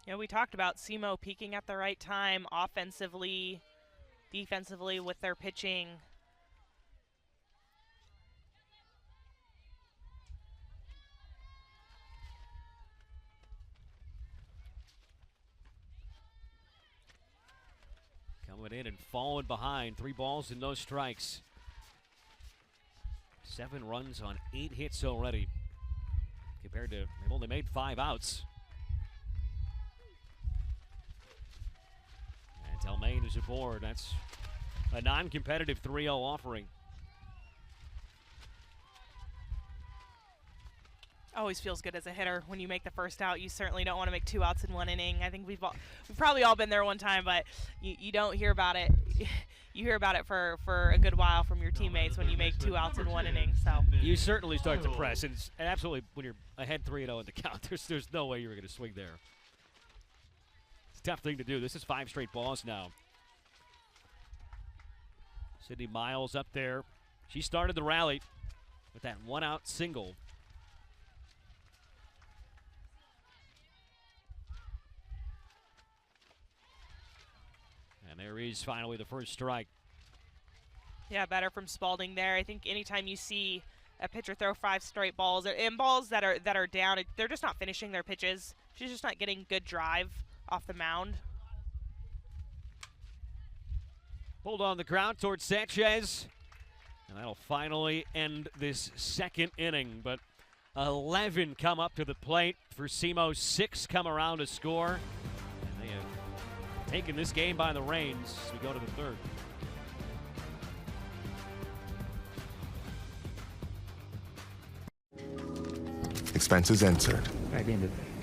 Yeah, we talked about SEMO peaking at the right time, offensively, defensively with their pitching. Coming in and falling behind. 3 balls and no strikes. 7 runs on 8 hits already. Compared to, they've only made 5 outs. And Delmain is aboard. That's a non-competitive 3-0 offering. Always feels good as a hitter when you make the first out. You certainly don't want to make 2 outs in 1 inning. I think we've probably all been there one time, but you don't hear about it. You hear about it for a good while from your teammates when you make 2 outs in 1 inning. So you certainly start to press, and absolutely when you're ahead 3-0 in the count, there's no way you're going to swing there. It's a tough thing to do. This is 5 straight balls now. Sydney Miles up there. She started the rally with that 1-out single. And there is finally the first strike. Yeah, better from Spalding there. I think anytime you see a pitcher throw 5 straight balls, and balls that are down, they're just not finishing their pitches. She's just not getting good drive off the mound. Pulled on the ground towards Sanchez. And that'll finally end this second inning. But 11 come up to the plate for SEMO. 6 come around to score. And they have taken this game by the reins as we go to the third. Expenses entered.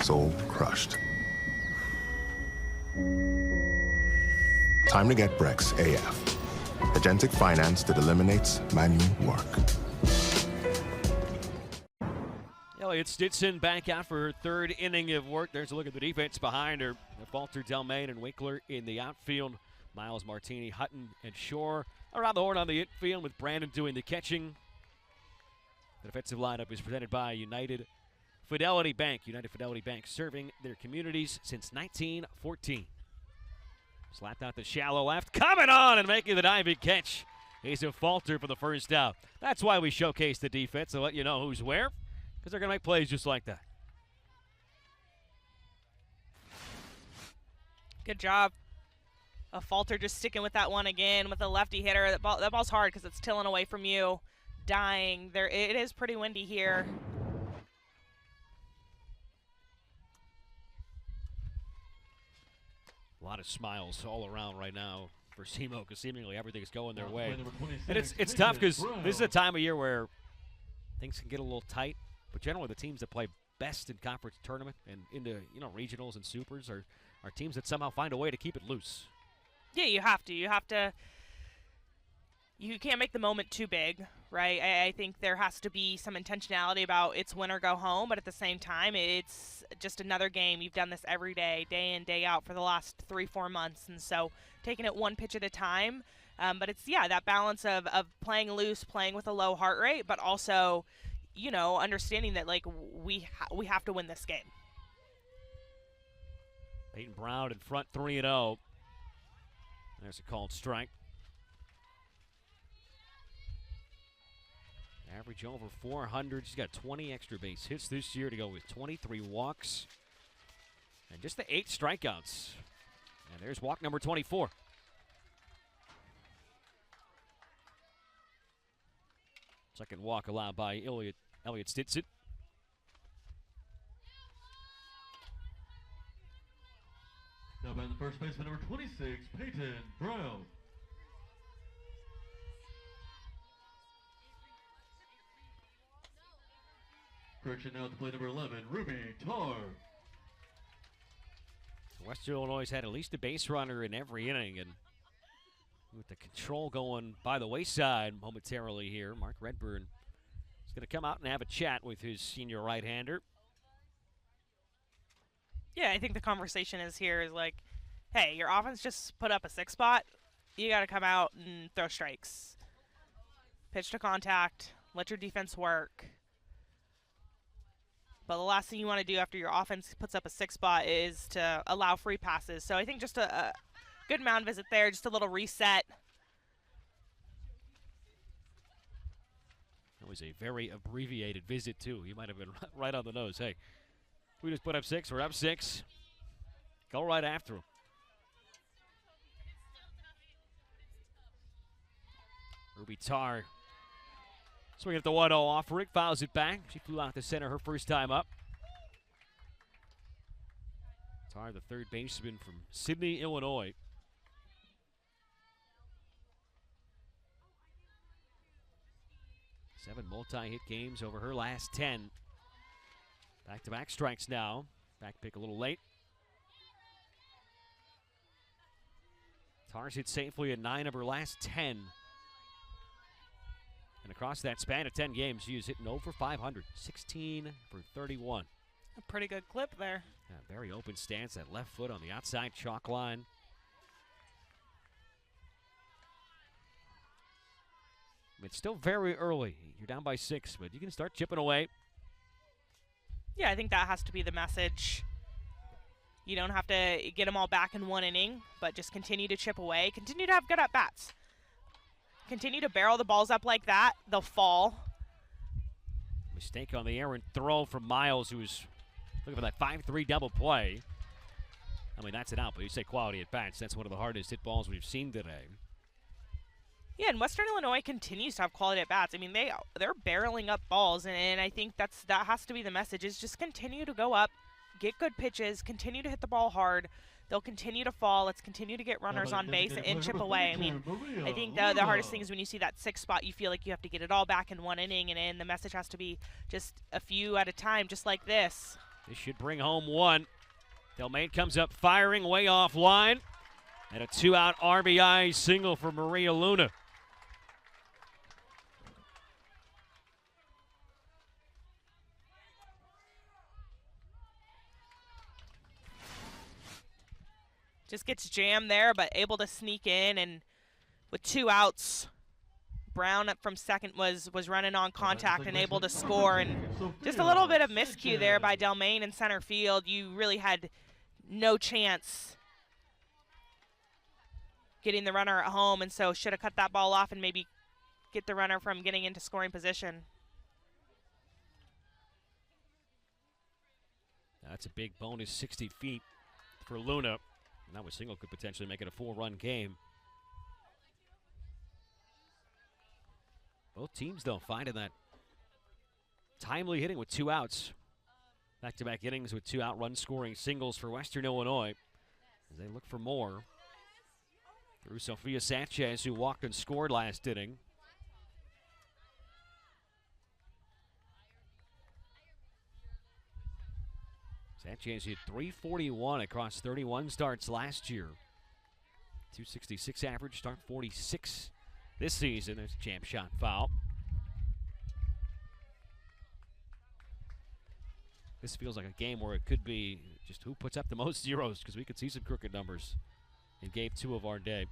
Soul crushed. Time to get Brex AF. Agentic finance that eliminates manual work. Elliott Stinson back out for her third inning of work. There's a look at the defense behind her. Falter, Delmain, and Winkler in the outfield. Miles, Martini, Hutton, and Shore around the horn on the infield with Brandon doing the catching. The defensive lineup is presented by United Fidelity Bank. United Fidelity Bank serving their communities since 1914. Slapped out the shallow left. Coming on and making the diving catch. He's a Falter for the first out. That's why we showcase the defense to let you know who's where, because they're going to make plays just like that. Good job. A Falter just sticking with that one again with a lefty hitter. That ball's hard because it's tilling away from you. Dying. It is pretty windy here. A lot of smiles all around right now for SEMO because seemingly everything's going their way. And it's tough because this is a time of year where things can get a little tight, but generally the teams that play best in conference tournament and into regionals and supers are teams that somehow find a way to keep it loose. Yeah, you have to. You can't make the moment too big, right? I think there has to be some intentionality about it's win or go home, but at the same time, it's just another game. You've done this every day, day in, day out for the last 3-4 months, and so taking it one pitch at a time. But it's, that balance of playing loose, playing with a low heart rate, but also, understanding that, we have to win this game. Peyton Brown in front 3-0. There's a called strike. Average over 400. She's got 20 extra base hits this year to go with 23 walks. And just the 8 strikeouts. And there's walk number 24. Second walk allowed by Elliott Stinson. Now by the first baseman, number 26, Peyton Brown. Correction now to play number 11, Ruby Tar. Western Illinois had at least a base runner in every inning, and with the control going by the wayside momentarily here, Mark Redburn is going to come out and have a chat with his senior right-hander. Yeah, I think the conversation is hey, your offense just put up a 6 spot. You got to come out and throw strikes. Pitch to contact, let your defense work. But the last thing you want to do after your offense puts up a 6 spot is to allow free passes. So I think just a good mound visit there, just a little reset. That was a very abbreviated visit, too. You might have been right on the nose. Hey, we just put up 6. We're up 6. Go right after them. Ruby Tar swinging at the 1-0 offering, fouls it back. She flew out to center her first time up. Tar, the third baseman from Sydney, Illinois. Seven multi-hit games over her last 10. Back-to-back strikes now. Back pick a little late. Tar's hit safely in 9 of her last 10. And across that span of 10 games, she is hitting 0 for 500, 16 for 31. A pretty good clip there. Yeah, very open stance, that left foot on the outside chalk line. It's still very early. You're down by 6, but you can start chipping away. Yeah, I think that has to be the message. You don't have to get them all back in one inning, but just continue to chip away. Continue to have good at-bats. Continue to barrel the balls up like that. They'll fall. Mistake on the errant throw from Miles, who was looking for that 5-3 double play. I mean, that's an out, but you say quality at bats. That's one of the hardest hit balls we've seen today. Yeah, and Western Illinois continues to have quality at bats. I mean, they're barreling up balls, and I think that has to be the message, is just continue to go up, get good pitches, continue to hit the ball hard. They'll continue to fall. Let's continue to get runners on base and chip away. I mean, I think the hardest thing is when you see that 6th spot, you feel like you have to get it all back in one inning, and the message has to be just a few at a time, just like this. This should bring home 1. Delmain comes up firing way offline, and a 2-out RBI single for Maria Luna. Just gets jammed there, but able to sneak in, and with 2 outs, Brown up from second was running on contact and able to score, and just a little bit of miscue there by Delmain in center field. You really had no chance getting the runner at home, and so should have cut that ball off and maybe get the runner from getting into scoring position. That's a big bonus, 60 feet for Luna. And that was single could potentially make it a 4-run game. Both teams, though, finding that timely hitting with 2 outs. Back-to-back innings with 2-out run-scoring singles for Western Illinois as they look for more. Through Sophia Sanchez, who walked and scored last inning. Sanchez hit .341 across 31 starts last year. .266 average, start 46 this season. There's a jam shot foul. This feels like a game where it could be just who puts up the most zeros, because we could see some crooked numbers in game 2 of our day.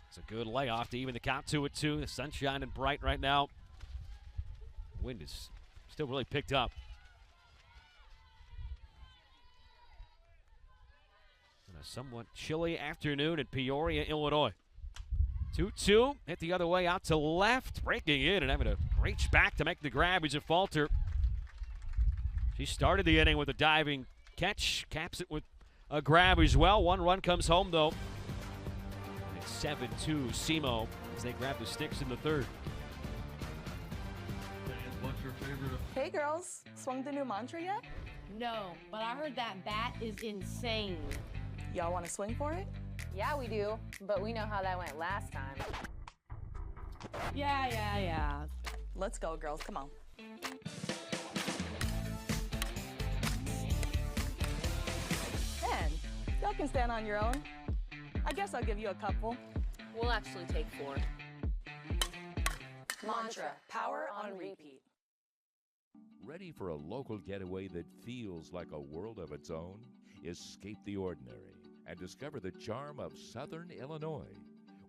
It's a good layoff to even the count 2-2. The sun's shining bright right now. Wind is still really picked up. And a somewhat chilly afternoon in Peoria, Illinois. 2-2, hit the other way out to left, breaking in and having to reach back to make the grab. He's a falter. She started the inning with a diving catch, caps it with a grab as well. 1 run comes home, though. 7-2 SEMO as they grab the sticks in the 3rd. What's your favorite? Hey girls, swung the new mantra yet? No, but I heard that bat is insane. Y'all want to swing for it? Yeah, we do, but we know how that went last time. Yeah. Let's go, girls, come on. Man, y'all can stand on your own. I guess I'll give you a couple. We'll actually take 4. Mantra, power on repeat. Ready for a local getaway that feels like a world of its own? Escape the ordinary and discover the charm of Southern Illinois.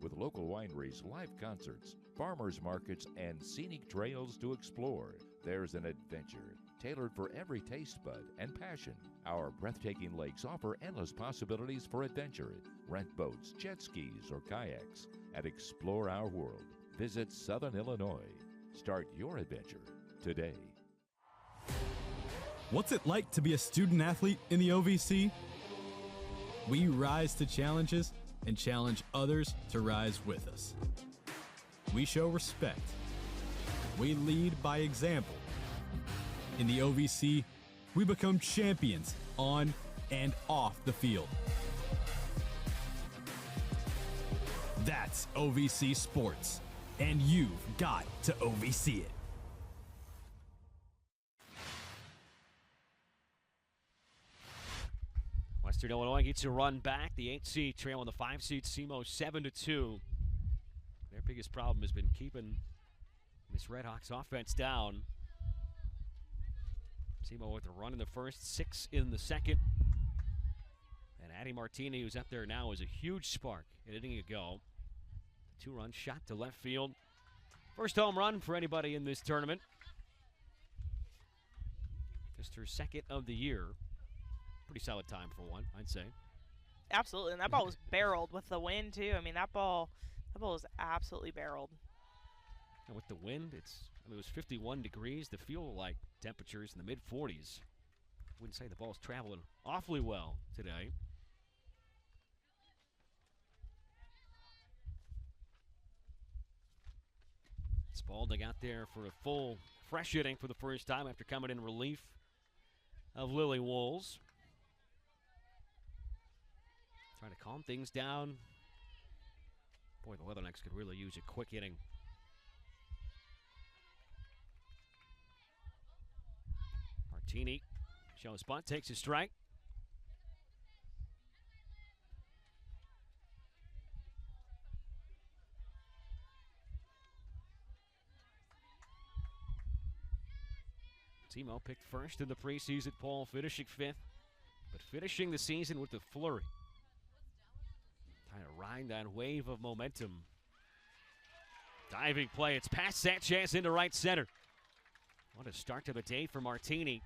With local wineries, live concerts, farmers markets, and scenic trails to explore, there's an adventure tailored for every taste bud and passion. Our breathtaking lakes offer endless possibilities for adventure. Rent boats, jet skis, or kayaks, and explore our world. Visit Southern Illinois. Start your adventure today. What's it like to be a student athlete in the OVC? We rise to challenges and challenge others to rise with us. We show respect. We lead by example. In the OVC, we become champions on and off the field. That's OVC Sports, and you've got to OVC it. Western Illinois gets a run back. The 8 seed trail on the 5 seed SEMO 7-2. Their biggest problem has been keeping this Redhawks offense down. SEMO with a run in the first, 6 in the second. And Addie Martini, who's up there now, is a huge spark an inning ago. 2-run shot to left field. First home run for anybody in this tournament. Just her 2nd of the year. Pretty solid time for one, I'd say. Absolutely, and that ball was barreled with the wind too. I mean, that ball was absolutely barreled. And with the wind, it was 51 degrees. The feel like Temperatures in the mid-40s. Wouldn't say the ball's traveling awfully well today. Spalding out there for a full fresh inning for the first time after coming in relief of Lily Wolves. Trying to calm things down. Boy, the Leathernecks could really use a quick inning. Martini shows bunt, takes a strike. SEMO picked first in the preseason poll, finishing fifth, but finishing the season with the flurry. Trying to ride that wave of momentum. Diving play, it's past Sanchez into right center. What a start to the day for Martini.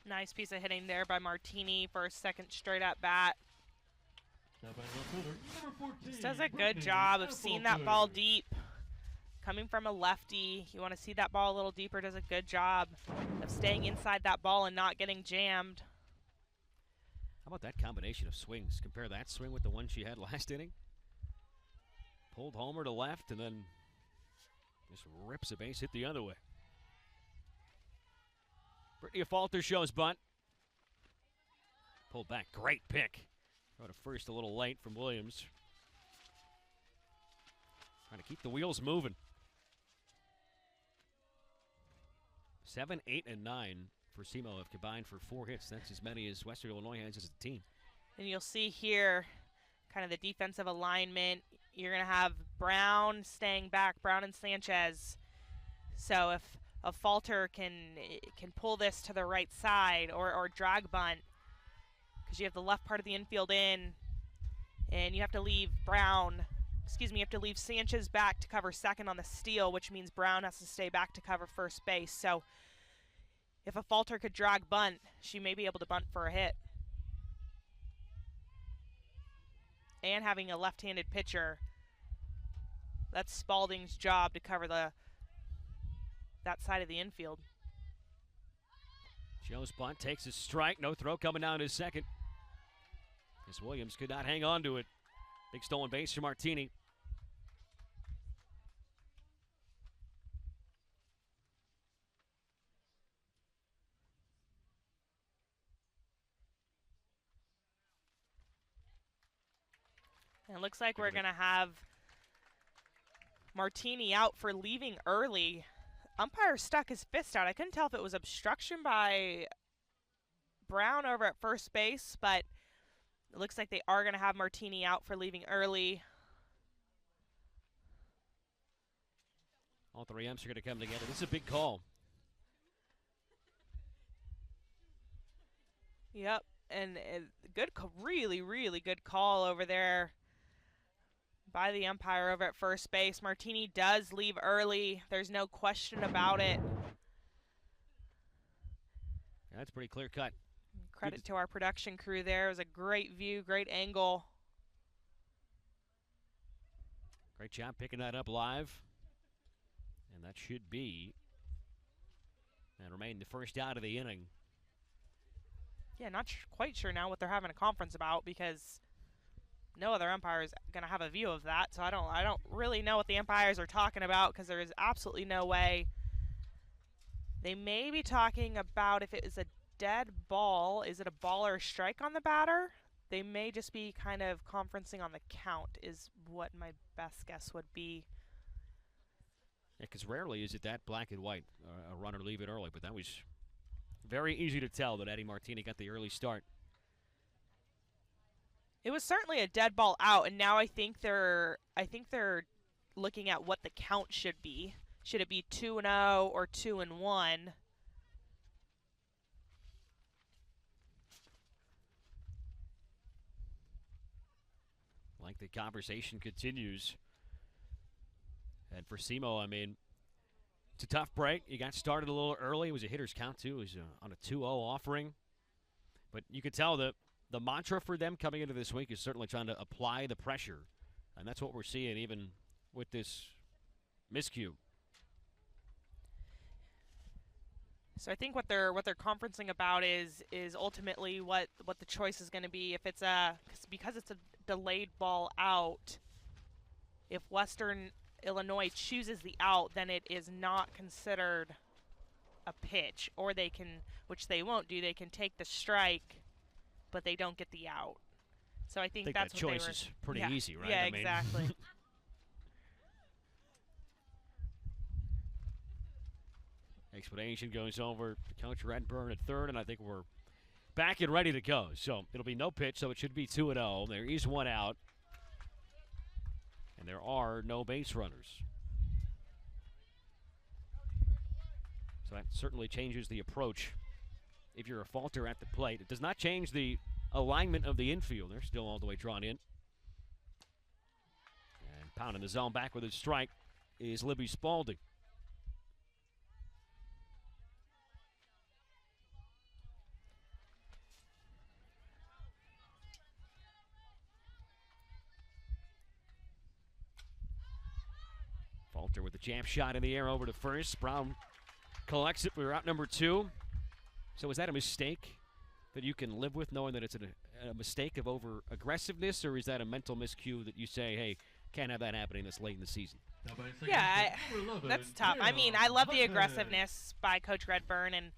Nice piece of hitting there by Martini for a second straight at bat. Just does a good job of seeing that ball deep. Coming from a lefty, you want to see that ball a little deeper, does a good job of staying inside that ball and not getting jammed. How about that combination of swings? Compare that swing with the one she had last inning. Pulled homer to left and then just rips a base hit the other way. Brittany Falter shows bunt. Pulled back, great pick. Throw to first a little late from Williams. Trying to keep the wheels moving. 7, 8, and 9 for SEMO have combined for 4 hits. That's as many as Western Illinois has as a team. And you'll see here kind of the defensive alignment. You're going to have Brown staying back, Brown and Sanchez. So if a Falter can pull this to the right side or drag bunt, because you have the left part of the infield in, and you have to leave you have to leave Sanchez back to cover second on the steal, which means Brown has to stay back to cover first base. So if a Falter could drag bunt, she may be able to bunt for a hit. And having a left-handed pitcher, that's Spalding's job to cover that side of the infield. Joe's bunt takes a strike. No throw coming down to second. As Williams could not hang on to it. Big stolen base for Martini. And it looks like we're going to have Martini out for leaving early. Umpire stuck his fist out. I couldn't tell if it was obstruction by Brown over at first base, but it looks like they are going to have Martini out for leaving early. All 3 umps are going to come together. This is a big call. Yep, and good, really, really good call over there by the umpire over at first base. Martini does leave early. There's no question about it. Yeah, that's pretty clear cut. Credit to our production crew there. It was a great view, great angle. Great job picking that up live. And that should be and remain the first out of the inning. Yeah, not quite sure now what they're having a conference about, because no other umpire is going to have a view of that. So I don't really know what the umpires are talking about, because there is absolutely no way. They may be talking about if it is a dead ball, is it a ball or a strike on the batter? They may just be kind of conferencing on the count is what my best guess would be. Yeah, because rarely is it that black and white, a runner leave it early, but that was very easy to tell that Eddie Martini got the early start. It was certainly a dead ball out, and now I think they're looking at what the count should be. Should it be 2-0 or 2-1? Like the conversation continues. And for SEMO, I mean, it's a tough break. You got started a little early. It was a hitter's count, too. It was on a 2-0 offering. But you could tell that the mantra for them coming into this week is certainly trying to apply the pressure. And that's what we're seeing even with this miscue. So I think what they're conferencing about is ultimately what the choice is going to be. If it's because it's a delayed ball out, if Western Illinois chooses the out, then it is not considered a pitch, or they can, which they won't do, they can take the strike, but they don't get the out. So I think that's that what choice is pretty easy, right? Yeah, I mean, exactly. Explanation goes over to Coach Redburn at third, and I think we're back and ready to go. So it'll be no pitch, so it should be 2-0. There is one out, and there are no base runners. So that certainly changes the approach if you're a Falter at the plate. It does not change the alignment of the infield. They're still all the way drawn in. And pounding the zone back with his strike is Libby Spalding. Falter with the jam shot in the air over to first. Brown collects it. We were out number 2. So is that a mistake that you can live with, knowing that it's a mistake of over aggressiveness, or is that a mental miscue that you say, hey, can't have that happening this late in the season? Yeah, that's tough. I mean, I love the aggressiveness by Coach Redburn, and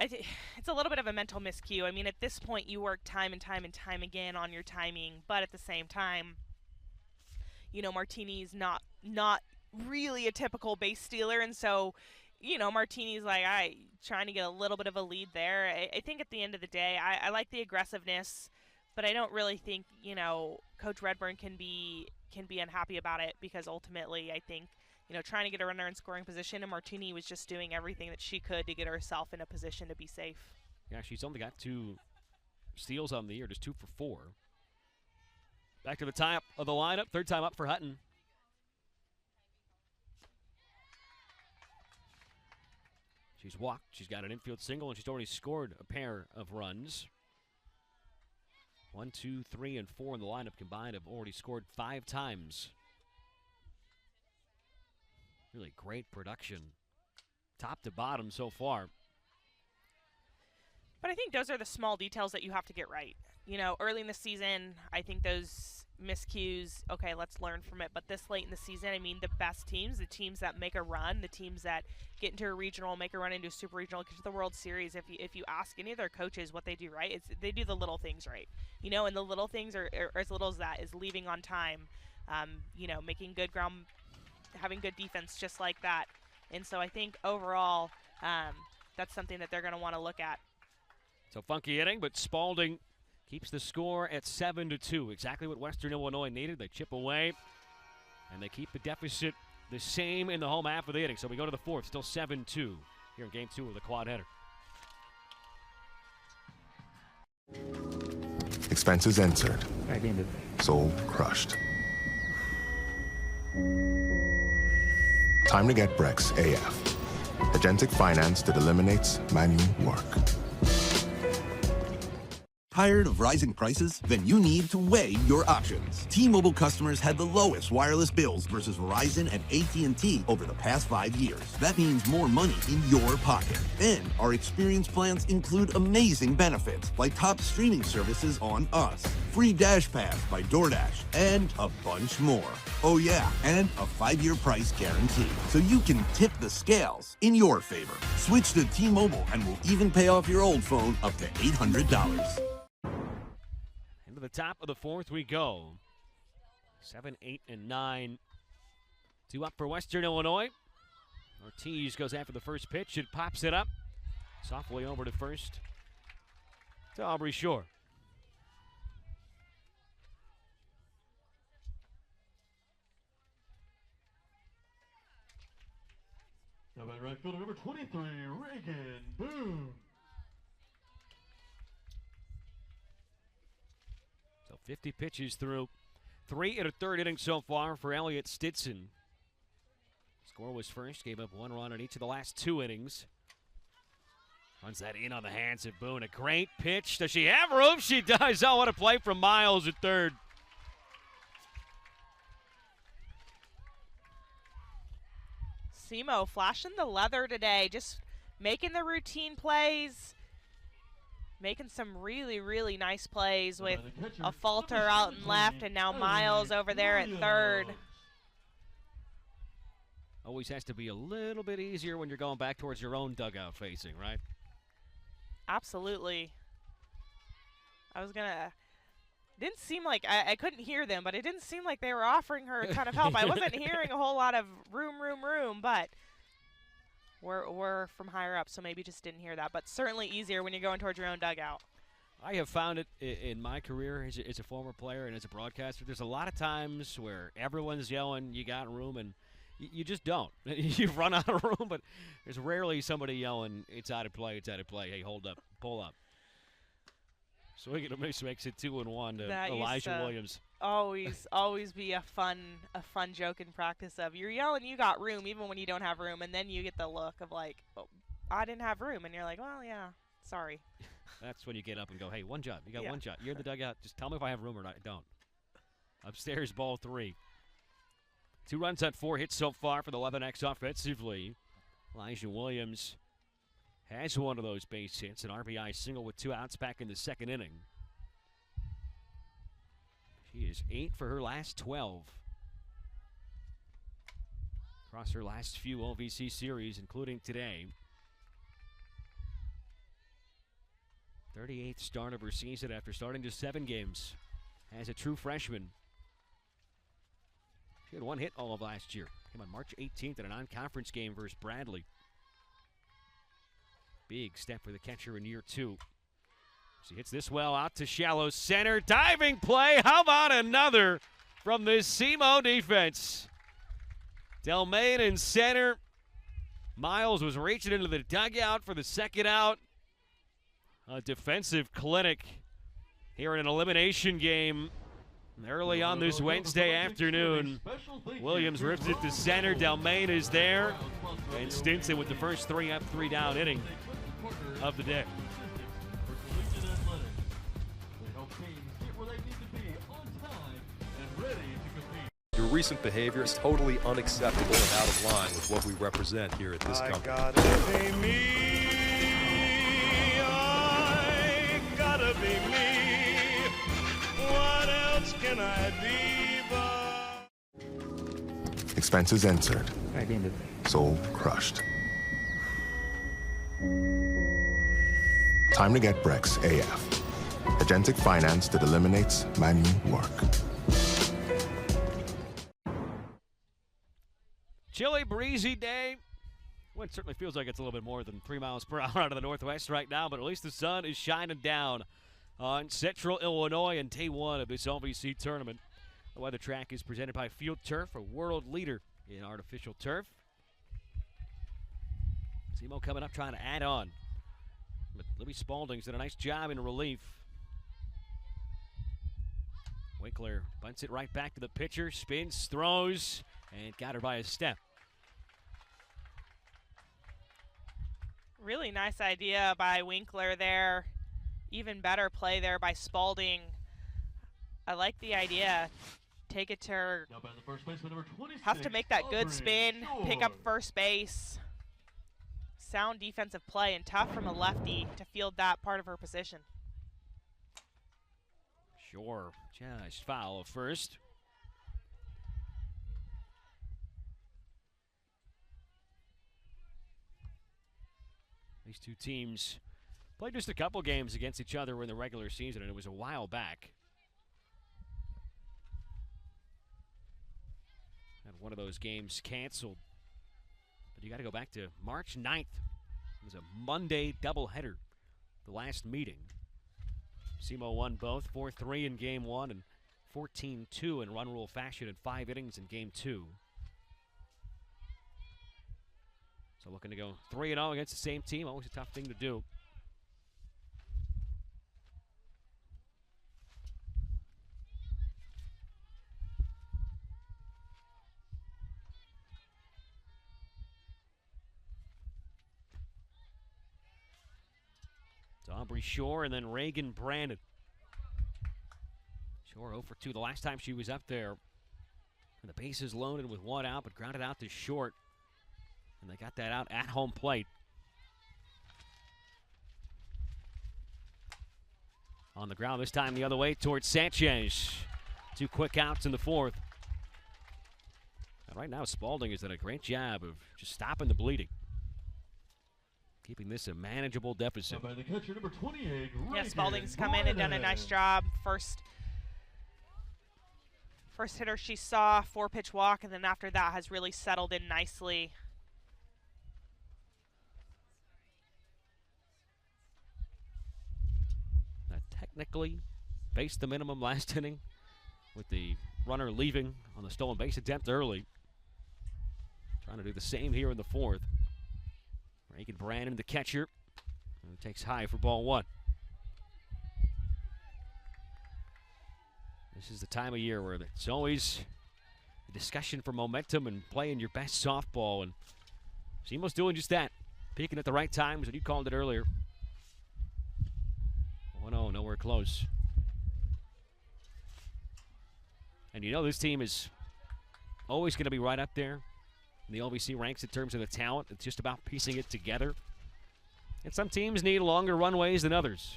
it's a little bit of a mental miscue. I mean, at this point, you work time and time and time again on your timing, but at the same time, you know, Martini's not really a typical base stealer, and so, you know, Martini's like, trying to get a little bit of a lead there. I think at the end of the day, I like the aggressiveness, but I don't really think, you know, Coach Redburn can be unhappy about it, because ultimately I think, you know, trying to get a runner in scoring position, and Martini was just doing everything that she could to get herself in a position to be safe. Yeah, she's only got 2 steals on the year, just 2 for 4. Back to the top of the lineup, third time up for Hutton. She's walked, she's got an infield single, and she's already scored a pair of runs. 1, 2, 3, and 4 in the lineup combined have already scored 5 times. Really great production, top to bottom so far. But I think those are the small details that you have to get right. You know, early in the season, I think those miscues, okay, let's learn from it. But this late in the season, I mean, the best teams, the teams that make a run, the teams that get into a regional, make a run into a super regional, get to the World Series, if you ask any of their coaches what they do right, it's they do the little things right. You know, and the little things are as little as that, is leaving on time, you know, making good ground, having good defense just like that. And so I think overall, that's something that they're going to want to look at. So funky inning, but Spalding keeps the score at 7-2. Exactly what Western Illinois needed. They chip away, and they keep the deficit the same in the home half of the inning. So we go to the 4th, still 7-2 here in Game 2 of the quad header. Expenses entered. Soul crushed. Time to get Brex AF. Agentic finance that eliminates manual work. Tired of rising prices? Then you need to weigh your options. T-Mobile customers had the lowest wireless bills versus Verizon and AT&T over the past 5 years. That means more money in your pocket. And our experience plans include amazing benefits, like top streaming services on us, free Dash Pass by DoorDash, and a bunch more. Oh yeah, and a 5-year price guarantee, so you can tip the scales in your favor. Switch to T-Mobile and we'll even pay off your old phone up to $800. Into the top of the 4th we go. 7, 8, and 9. 2 up for Western Illinois. Ortiz goes after the first pitch and pops it up. Softly over to first to Aubrey Shore. Now by right fielder number 23, Reagan Boone. So 50 pitches through 3 and a third inning so far for Elliott Stinson. Score was first, gave up 1 run in each of the last 2 innings. Runs that in on the hands of Boone. A great pitch. Does she have room? She does. Oh, what a play from Miles at third. SEMO flashing the leather today. Just making the routine plays, making some really, really nice plays with a Falter out in left and now Miles over there at third. Always has to be a little bit easier when you're going back towards your own dugout facing, right? Absolutely. Didn't seem like, I couldn't hear them, but it didn't seem like they were offering her a ton of help. I wasn't hearing a whole lot of room, but we're from higher up, so maybe just didn't hear that. But certainly easier when you're going towards your own dugout. I have found it in my career as a former player and as a broadcaster, there's a lot of times where everyone's yelling, you got room, and you just don't. You run out of room, but there's rarely somebody yelling, it's out of play, it's out of play. Hey, hold up, pull up. Swing and a miss makes it 2-1 to That Elijah Williams. Always be a fun joke in practice of you're yelling you got room even when you don't have room, and then you get the look of like, oh, I didn't have room, and you're like, well, yeah, sorry. That's when you get up and go, hey, one job. You got one job. You're in the dugout. Just tell me if I have room or not. I don't. Upstairs, ball 3. 2 runs on 4 hits so far for the Leatherneck offensively. Elijah Williams has one of those base hits, an RBI single with 2 outs back in the second inning. She is 8 for her last 12. Across her last few OVC series, including today. 38th start of her season after starting just 7 games as a true freshman. She had 1 hit all of last year. Came on March 18th in a non-conference game versus Bradley. Big step for the catcher in year 2. She hits this well out to shallow center. Diving play. How about another from this SEMO defense? Delmain in center. Miles was reaching into the dugout for the second out. A defensive clinic here in an elimination game early on this Wednesday afternoon. Williams rips it to center. Delmain is there. And Stinson with the first 3 up, 3 down inning of the day. Your recent behavior is totally unacceptable and out of line with what we represent here at this company. I gotta be me. What else can I be but... Expenses entered. Soul crushed. Time to get Brex AF. Agentic finance that eliminates manual work. Chilly, breezy day. Wind certainly feels like it's a little bit more than 3 miles per hour out of the northwest right now, but at least the sun is shining down on Central Illinois in day 1 of this OVC tournament. The weather track is presented by Field Turf, a world leader in artificial turf. SEMO coming up trying to add on. But Libby Spalding's did a nice job in relief. Winkler bunts it right back to the pitcher, spins, throws, and got her by a step. Really nice idea by Winkler there. Even better play there by Spalding. I like the idea. Take it to her. Have to make that good spin, pick up first base. Sound defensive play and tough from a lefty to field that part of her position. Sure, just foul first. These two teams played just a couple games against each other in the regular season, and it was a while back. Had one of those games canceled. But you got to go back to March 9th. It was a Monday doubleheader, the last meeting. SEMO won both, 4-3 in game 1 and 14-2 in run rule fashion in 5 innings in game 2. So looking to go 3-0 against the same team, always a tough thing to do. It's Aubrey Shore and then Reagan Brandon. Shore 0 for 2 the last time she was up there. And the bases loaded with 1 out, but grounded out to short. And they got that out at home plate. On the ground this time the other way towards Sanchez. 2 quick outs in the 4th. And right now Spalding has done a great job of just stopping the bleeding. Keeping this a manageable deficit. By the catcher, number 28, yeah, Spalding's come in and done a nice job. First hitter she saw, 4-pitch walk, and then after that has really settled in nicely. Technically faced the minimum last inning with the runner leaving on the stolen base attempt early. Trying to do the same here in the 4th. Reagan Brandon, the catcher, and takes high for ball 1. This is the time of year where it's always a discussion for momentum and playing your best softball, and SEMO's doing just that. Peaking at the right times, and you called it earlier. 1-0, nowhere close. And you know this team is always going to be right up there in the OVC ranks in terms of the talent. It's just about piecing it together. And some teams need longer runways than others.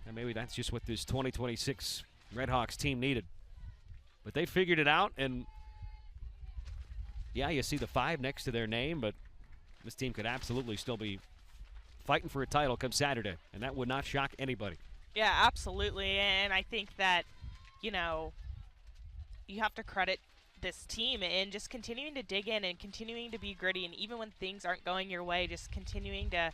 And maybe that's just what this 2026 Redhawks team needed. But they figured it out, and yeah, you see the 5 next to their name, but this team could absolutely still be fighting for a title come Saturday, and that would not shock anybody. Yeah, absolutely, and I think that, you know, you have to credit this team and just continuing to dig in and continuing to be gritty, and even when things aren't going your way, just continuing to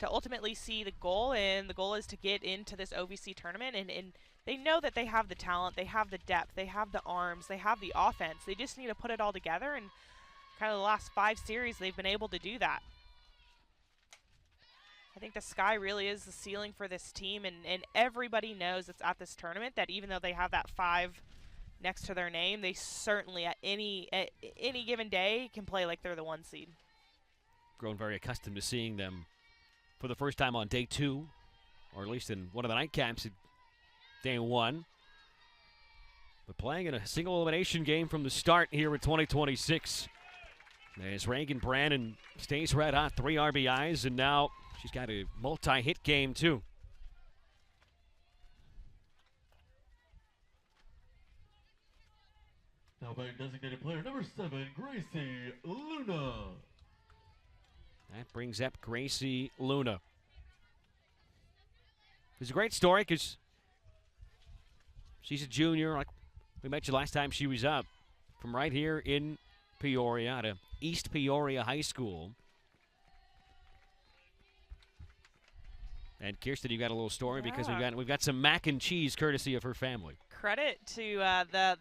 ultimately see the goal, and the goal is to get into this OVC tournament, and they know that they have the talent, they have the depth, they have the arms, they have the offense. They just need to put it all together, and kind of the last 5 series they've been able to do that. I think the sky really is the ceiling for this team, and everybody knows it's at this tournament that even though they have that 5 next to their name, they certainly at any given day can play like they're the 1 seed. Grown very accustomed to seeing them for the first time on day 2, or at least in one of the nightcaps at day 1. But playing in a single elimination game from the start here in 2026. As Reagan Brandon stays red hot, 3 RBIs, and now she's got a multi-hit game too. Now by designated player number 7, Gracie Luna. That brings up Gracie Luna. It's a great story because she's a junior, like we mentioned last time she was up, from right here in Peoria to East Peoria High School. And Kirsten, you got a little story because we've got some mac and cheese courtesy of her family. Credit to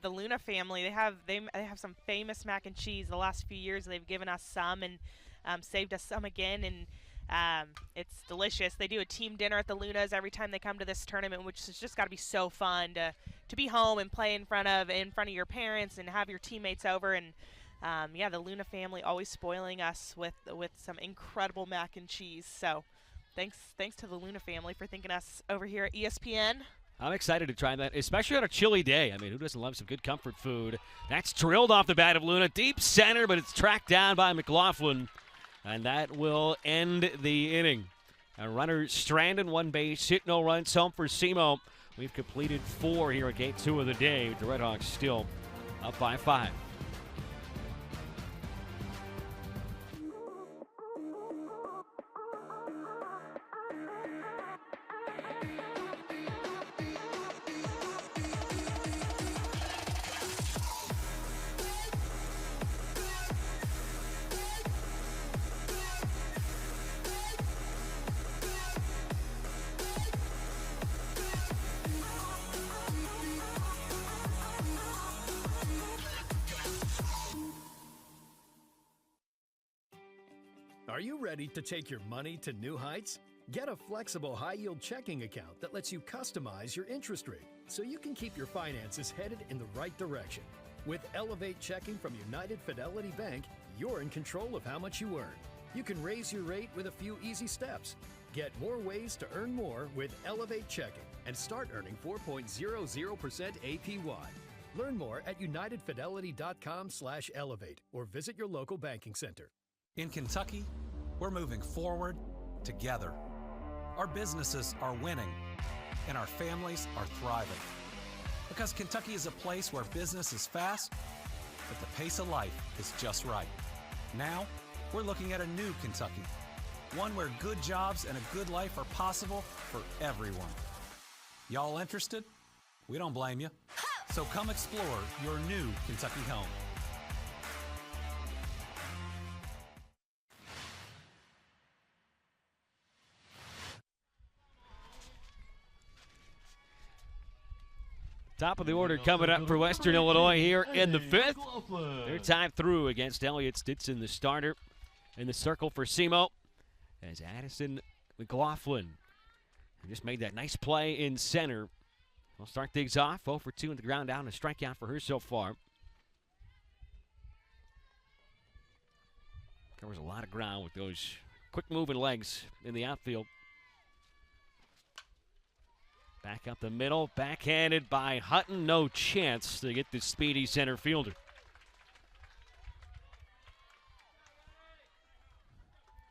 the Luna family. They have some famous mac and cheese. The last few years they've given us some and saved us some again, and it's delicious. They do a team dinner at the Lunas every time they come to this tournament, which has just got to be so fun to be home and play in front of your parents and have your teammates over. And yeah, the Luna family always spoiling us with some incredible mac and cheese. So thanks to the Luna family for thinking us over here at ESPN. I'm excited to try that, especially on a chilly day. I mean, who doesn't love some good comfort food? That's drilled off the bat of Luna, deep center, but it's tracked down by McLaughlin, and that will end the inning. A runner stranded, 1 base hit, no runs, home for SEMO. We've completed 4 here at Gate 2 of the day. The Redhawks still up by 5. Are you ready to take your money to new heights? Get a flexible high-yield checking account that lets you customize your interest rate so you can keep your finances headed in the right direction. With Elevate Checking from United Fidelity Bank, you're in control of how much you earn. You can raise your rate with a few easy steps. Get more ways to earn more with Elevate Checking and start earning 4.00% APY. Learn more at unitedfidelity.com/elevate or visit your local banking center. In Kentucky, we're moving forward together. Our businesses are winning, and our families are thriving. Because Kentucky is a place where business is fast, but the pace of life is just right. Now, we're looking at a new Kentucky, one where good jobs and a good life are possible for everyone. Y'all interested? We don't blame you. So come explore your new Kentucky home. Top of the order coming up for Western Illinois here in the fifth. They're tied through against Elliott Stinson, the starter, in the circle for SEMO, as Addison McLaughlin just made that nice play in center. We'll start things off. 0 for 2 on the ground down, a strikeout for her so far. Covers a lot of ground with those quick moving legs in the outfield. Back up the middle, backhanded by Hutton. No chance to get the speedy center fielder.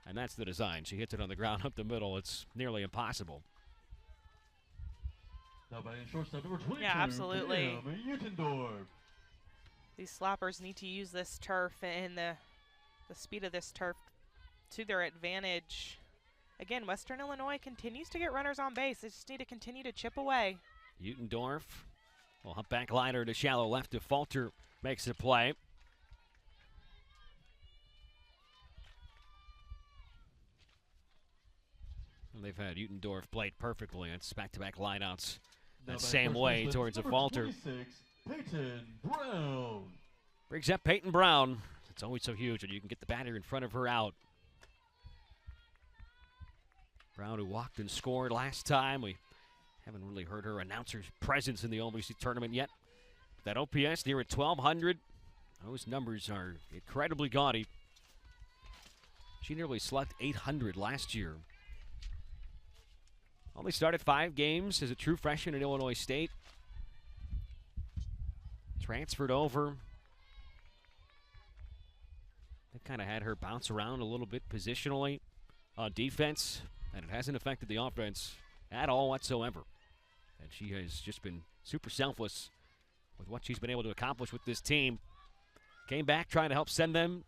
And that's the design. She hits it on the ground up the middle. It's nearly impossible. Now batting shortstop number 22. Yeah, absolutely. Utendorf. These slappers need to use this turf and the speed of this turf to their advantage. Again, Western Illinois continues to get runners on base. They just need to continue to chip away. Utendorf will hop back liner to shallow left to Falter. Makes the play. And they've had Utendorf played perfectly. It's back-to-back lineouts that same way towards a Falter. 26, Peyton Brown. Brings up Peyton Brown. It's always so huge when you can get the batter in front of her out. Brown, who walked and scored last time. We haven't really heard her announcer's presence in the OVC tournament yet. That OPS near at 1,200. Those numbers are incredibly gaudy. She nearly slugged 800 last year. Only started 5 games as a true freshman at Illinois State. Transferred over. They kind of had her bounce around a little bit positionally on defense, and it hasn't affected the offense at all whatsoever. And she has just been super selfless with what she's been able to accomplish with this team. Came back trying to help send them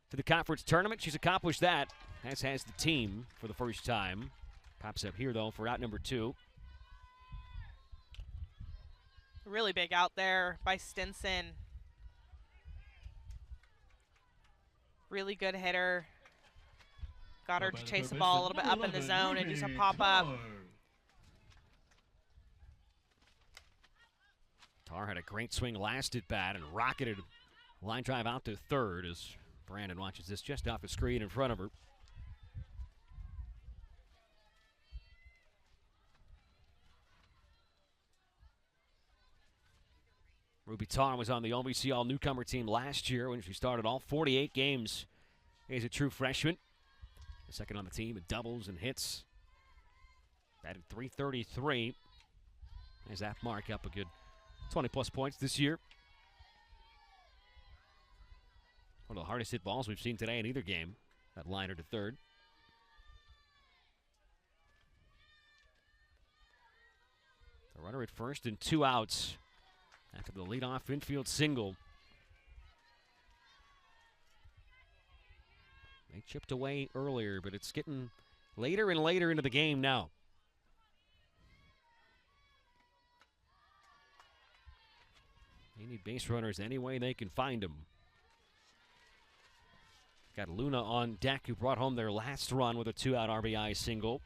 to the conference tournament. She's accomplished that, as has the team for the first time. Pops up here, though, for out number 2. Really big out there by Stinson. Really good hitter. Got her to chase the ball a little bit up in the zone and do some pop-up. Tar had a great swing last at bat and rocketed line drive out to third as Brandon watches this just off the screen in front of her. Ruby Tar was on the OVC All-Newcomer team last year when she started all 48 games as a true freshman. The second on the team in doubles and hits. Batted .333. There's that mark up a good 20-plus points this year. One of the hardest hit balls we've seen today in either game. That liner to third. The runner at first and 2 outs after the leadoff infield single. They chipped away earlier, but it's getting later and later into the game now. They need base runners any way they can find them. Got Luna on deck, who brought home their last run with a 2-out RBI single.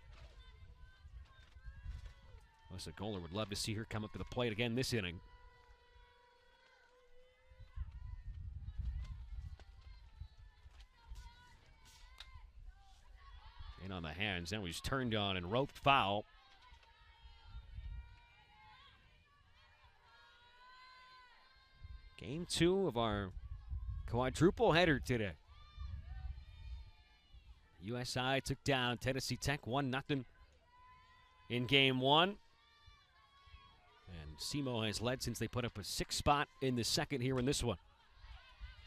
Melissa Goller would love to see her come up to the plate again this inning. In on the hands, now he's turned on and roped foul. Game 2 of our quadruple header today. USI took down Tennessee Tech 1-0 in game 1. And SEMO has led since they put up a 6 spot in the second here in this one.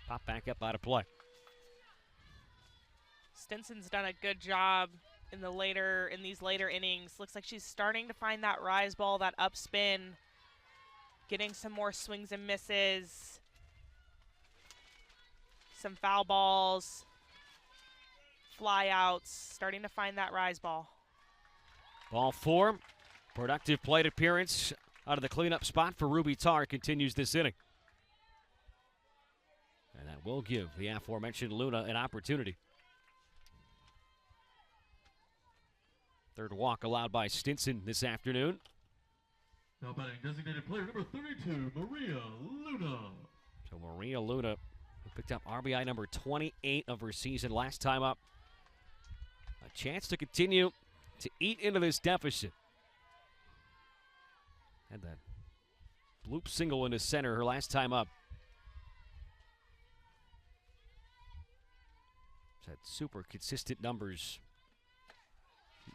Pop back up out of play. Stinson's done a good job in these later innings. Looks like she's starting to find that rise ball, that up spin, getting some more swings and misses, some foul balls, fly outs, starting to find that rise ball. Ball 4. Productive plate appearance out of the cleanup spot for Ruby Tarr continues this inning. And that will give the aforementioned Luna an opportunity. Third walk allowed by Stinson this afternoon. Now batting designated player number 32, Maria Luna. So Maria Luna, who picked up RBI number 28 of her season last time up. A chance to continue to eat into this deficit. Had that bloop single into center her last time up. She's had super consistent numbers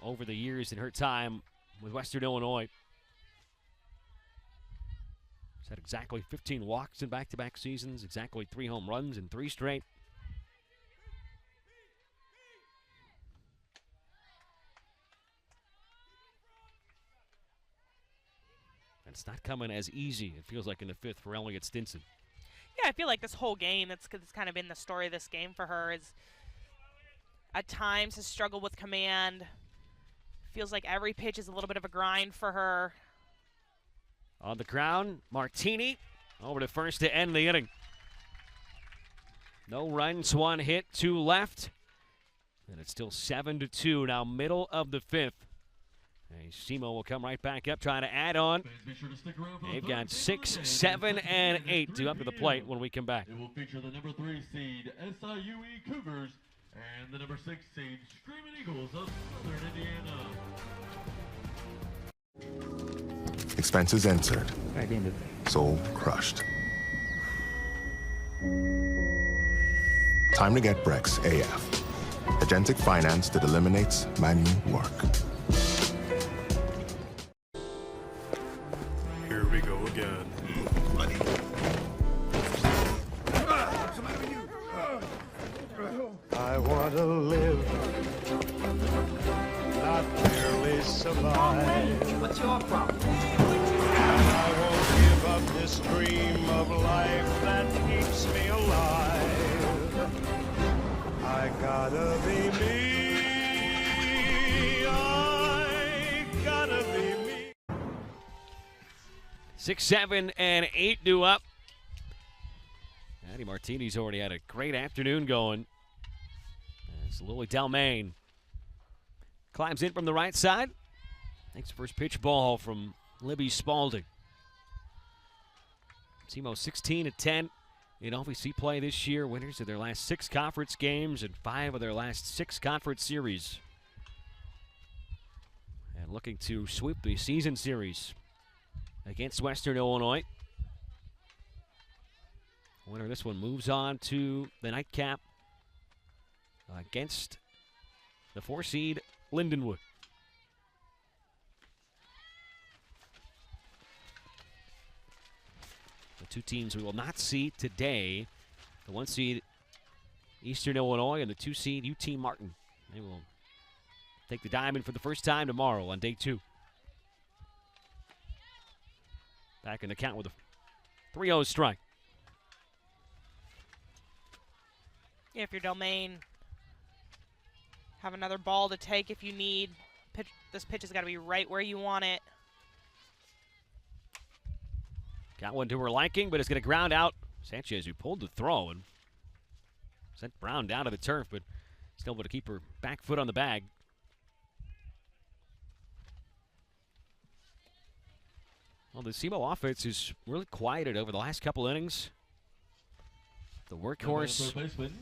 over the years in her time with Western Illinois. She's had exactly 15 walks in back-to-back seasons, exactly 3 home runs in 3 straight. And it's not coming as easy, it feels like, in the 5th for Elliott Stinson. Yeah, I feel like this whole game, that's kind of been the story of this game for her, is at times has struggled with command. Feels like every pitch is a little bit of a grind for her. On the ground, Martini over to first to end the inning. No runs, 1 hit, 2 left. And it's still 7-2 now, middle of the 5th. And SEMO will come right back up, trying to add on. They've got 6, 7, and 8 to up to the plate when we come back. It will feature the number 3 seed SIUE Cougars and the number 6 seed Screaming Eagles of Southern Indiana. Expenses entered. Soul crushed. Time to get Brex AF. Agentic finance that eliminates manual work. Here we go again. I want to live, not merely survive. What's your problem? And I won't give up this dream of life that keeps me alive. I gotta be me. I gotta be me. 6, 7, and 8 due up. Addie Martini's already had a great afternoon going. As Lily Delmain climbs in from the right side. Takes the first pitch ball from Libby Spalding. SEMO 16-10 in OVC play this year. Winners of their last 6 conference games and 5 of their last 6 conference series. And looking to sweep the season series against Western Illinois. Winner of this one moves on to the nightcap against the 4 seed Lindenwood. The 2 teams we will not see today, the 1 seed Eastern Illinois and the 2 seed UT Martin. They will take the diamond for the first time tomorrow on day 2. Back in the count with a 3-0 strike. Yeah, if you're Delmain, have another ball to take if you need. This pitch has got to be right where you want it. Got one to her liking, but it's going to ground out. Sanchez, who pulled the throw and sent Brown down to the turf, but still able to keep her back foot on the bag. Well, the SEMO offense is really quieted over the last couple innings. The workhorse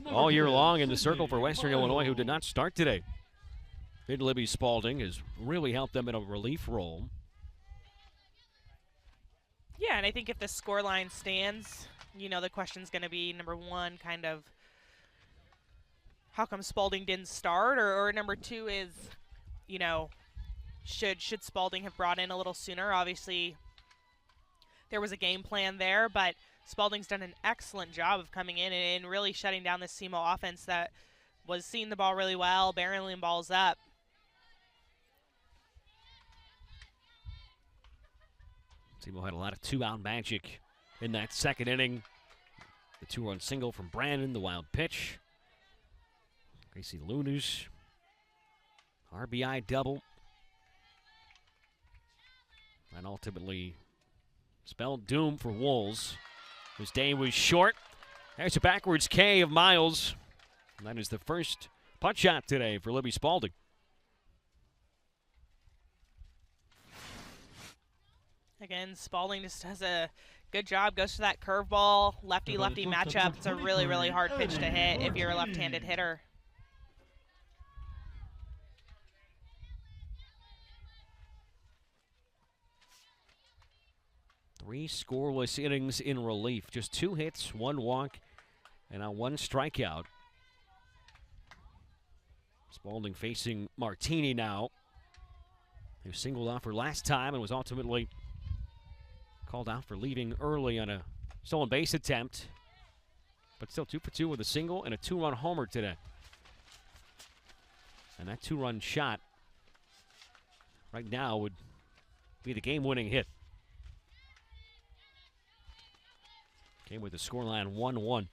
all year long in the circle for Western Illinois, who did not start today. Mid Libby Spalding has really helped them in a relief role. Yeah, and I think if the scoreline stands, you know, the question's going to be, number 1, kind of, how come Spalding didn't start? Or number 2 is, you know, should Spalding have brought in a little sooner? Obviously, there was a game plan there, but Spalding's done an excellent job of coming in and really shutting down this SEMO offense that was seeing the ball really well, barreling balls up. SEMO had a lot of two-out magic in that second inning. The two-run single from Brandon, the wild pitch. Gracie Lunas, RBI double. And ultimately spelled doom for Wolves. His day was short. There's a backwards K of Miles. And that is the first punch shot today for Libby Spalding. Again, Spalding just does a good job, goes to that curveball, lefty-lefty matchup. It's a really, really hard pitch to hit if you're a left-handed hitter. Three scoreless innings in relief. Just 2 hits, 1 walk, and a 1 strikeout. Spalding facing Martini now, who singled off her last time and was ultimately called out for leaving early on a stolen base attempt. But still 2 for 2 with a single and a 2-run homer today. And that 2-run shot right now would be the game-winning hit. Came with the scoreline 1-1.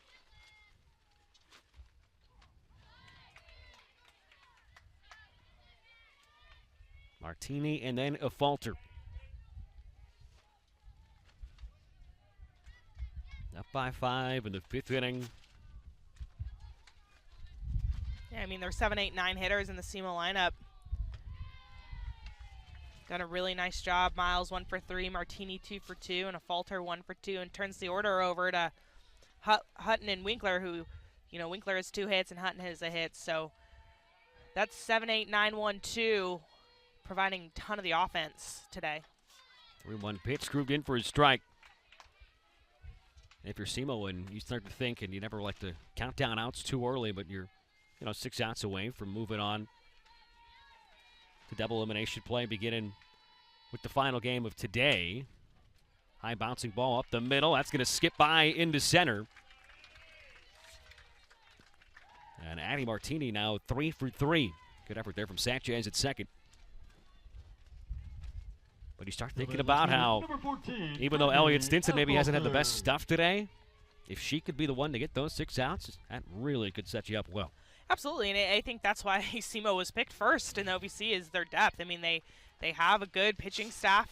Martini and then a falter. Up by 5 in the 5th inning. Yeah, I mean, there's 7, 8, 9 hitters in the SEMO lineup. Done a really nice job. Miles 1 for 3, Martini 2 for 2, and a falter 1 for 2, and turns the order over to Hutton and Winkler, who, you know, Winkler has 2 hits and Hutton has a hit. So that's 7, 8, 9, 1, 2, providing a ton of the offense today. 3-1 pitch, grooved in for his strike. If you're SEMO and you start to think, and you never like to count down outs too early, but you're, 6 outs away from moving on to double elimination play, beginning with the final game of today. High bouncing ball up the middle. That's going to skip by into center. And Addie Martini now 3 for 3. Good effort there from Sanchez at second. But you start thinking about how, even though Elliott Stinson maybe hasn't had the best stuff today, if she could be the one to get those 6 outs, that really could set you up well. Absolutely, and I think that's why SEMO was picked first in the OVC is their depth. I mean, they have a good pitching staff.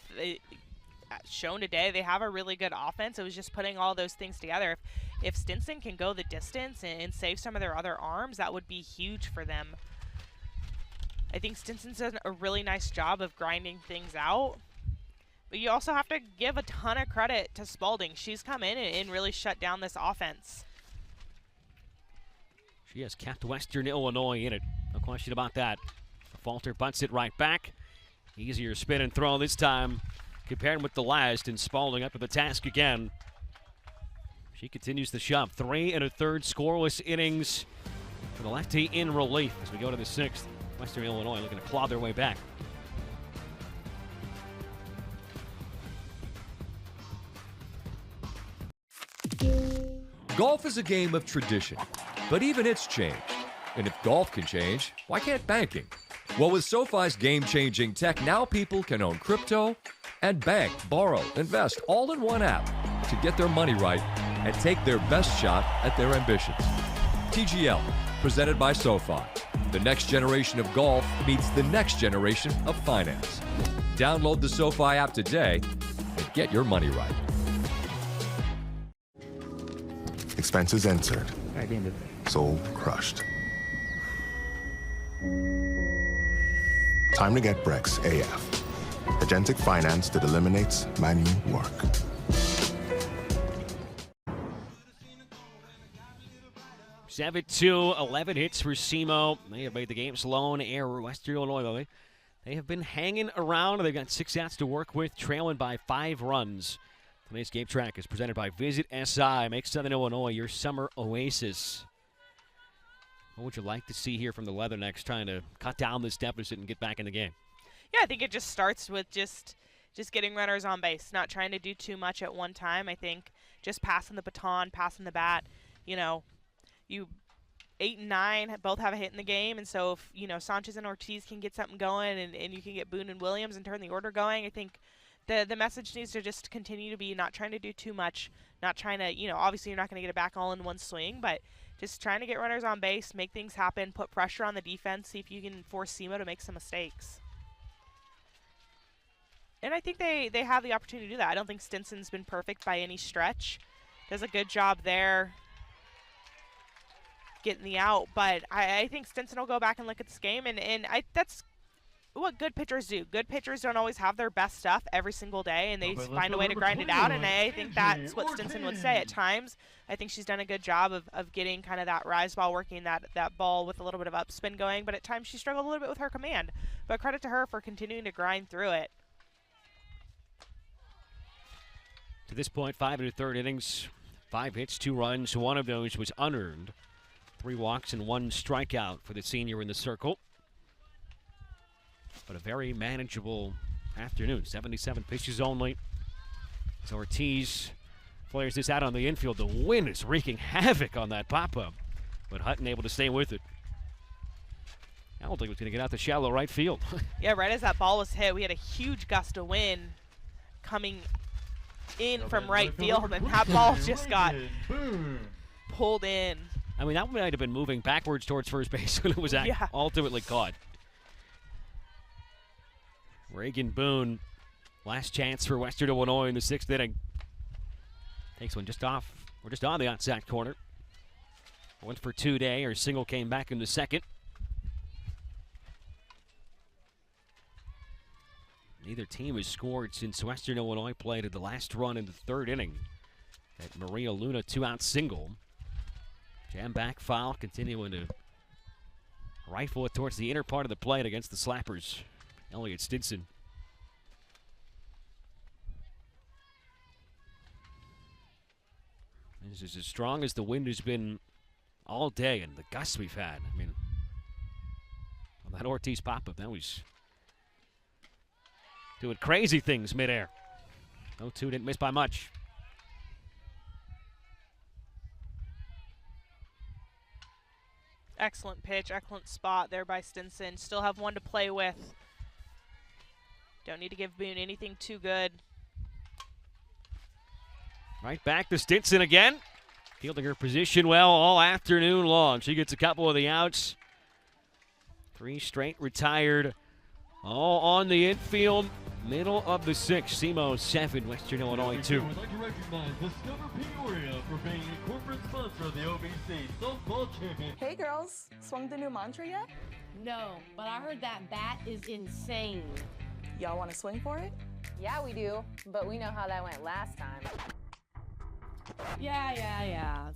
Shown today, they have a really good offense. It was just putting all those things together. If Stinson can go the distance and save some of their other arms, that would be huge for them. I think Stinson's done a really nice job of grinding things out. But you also have to give a ton of credit to Spalding. She's come in and really shut down this offense. She has kept Western Illinois in it. No question about that. Falter bunts it right back. Easier spin and throw this time compared with the last, and Spalding up to the task again. She continues the shove. 3 1/3 scoreless innings for the lefty in relief as we go to the 6th. Western Illinois looking to claw their way back. Golf is a game of tradition, but even it's changed. And if golf can change, why can't banking? Well, with SoFi's game-changing tech, now people can own crypto and bank, borrow, invest all in one app to get their money right and take their best shot at their ambitions. TGL, presented by SoFi. The next generation of golf meets the next generation of finance. Download the SoFi app today and get your money right. Expenses entered. Soul crushed. Time to get Brex AF. Agentic finance that eliminates manual work. Seven 2, 11 hits for SEMO. They have made the game's lone error. Western Illinois, though, they have been hanging around. They've got 6 outs to work with, trailing by 5 runs. Today's game track is presented by Visit SI. Make Southern Illinois your summer oasis. What would you like to see here from the Leathernecks trying to cut down this deficit and get back in the game? Yeah, I think it just starts with just getting runners on base, not trying to do too much at one time. I think just passing the baton, passing the bat. You 8 and 9 both have a hit in the game, and so if Sanchez and Ortiz can get something going, and you can get Boone and Williams and turn the order going, I think the message needs to just continue to be not trying to do too much, not trying to, obviously you're not going to get it back all in one swing, but just trying to get runners on base, make things happen, put pressure on the defense, see if you can force SEMO to make some mistakes. And I think they have the opportunity to do that. I don't think Stinson's been perfect by any stretch. Does a good job there getting the out, but I think Stinson will go back and look at this game, and that's what good pitchers do. Good pitchers don't always have their best stuff every single day, and they find a way to grind it out, and I think that's what Stinson would say at times. I think she's done a good job of getting kind of that rise ball working, that ball with a little bit of upspin going, but at times she struggled a little bit with her command. But credit to her for continuing to grind through it. To this point, 5 1/3 innings, 5 hits, 2 runs. One of those was unearned. 3 walks and 1 strikeout for the senior in the circle. But a very manageable afternoon. 77 pitches only. So Ortiz flares this out on the infield. The wind is wreaking havoc on that pop-up. But Hutton able to stay with it. I don't think it was going to get out the shallow right field. Yeah, right as that ball was hit, we had a huge gust of wind coming in from right field, and that ball just got pulled in. I mean, that might have been moving backwards towards first base when it was ultimately caught. Reagan Boone, last chance for Western Illinois in the 6th inning. Takes one just off, or just on the outside corner. Went for 2 day, her single came back in the 2nd. Neither team has scored since Western Illinois played at the last run in the 3rd inning. That Maria Luna 2-out single. Jam back foul, continuing to rifle it towards the inner part of the plate against the slappers. Elliott Stinson. This is as strong as the wind has been all day, and the gusts we've had. I mean, on that Ortiz pop-up, that was doing crazy things midair. 0-2 didn't miss by much. Excellent pitch, excellent spot there by Stinson. Still have 1 to play with. Don't need to give Boone anything too good. Right back to Stinson again. Fielding her position well all afternoon long. She gets a couple of the outs. 3 straight retired. All on the infield. Middle of the 6th. SEMO 7, Western Illinois 2. We'd like to recognize Discover Peoria for being a corporate sponsor of the OVC softball champion. Hey girls, swung the new mantra yet? No, but I heard that bat is insane. Y'all want to swing for it? Yeah, we do, but we know how that went last time. Yeah.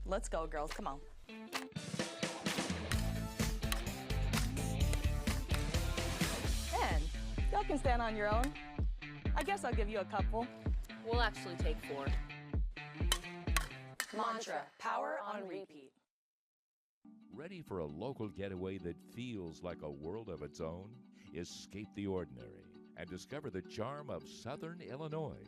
Let's go, girls. Come on. And y'all can stand on your own. I guess I'll give you a couple. We'll actually take 4. Mantra, power on repeat. Ready for a local getaway that feels like a world of its own? Escape the ordinary and discover the charm of Southern Illinois.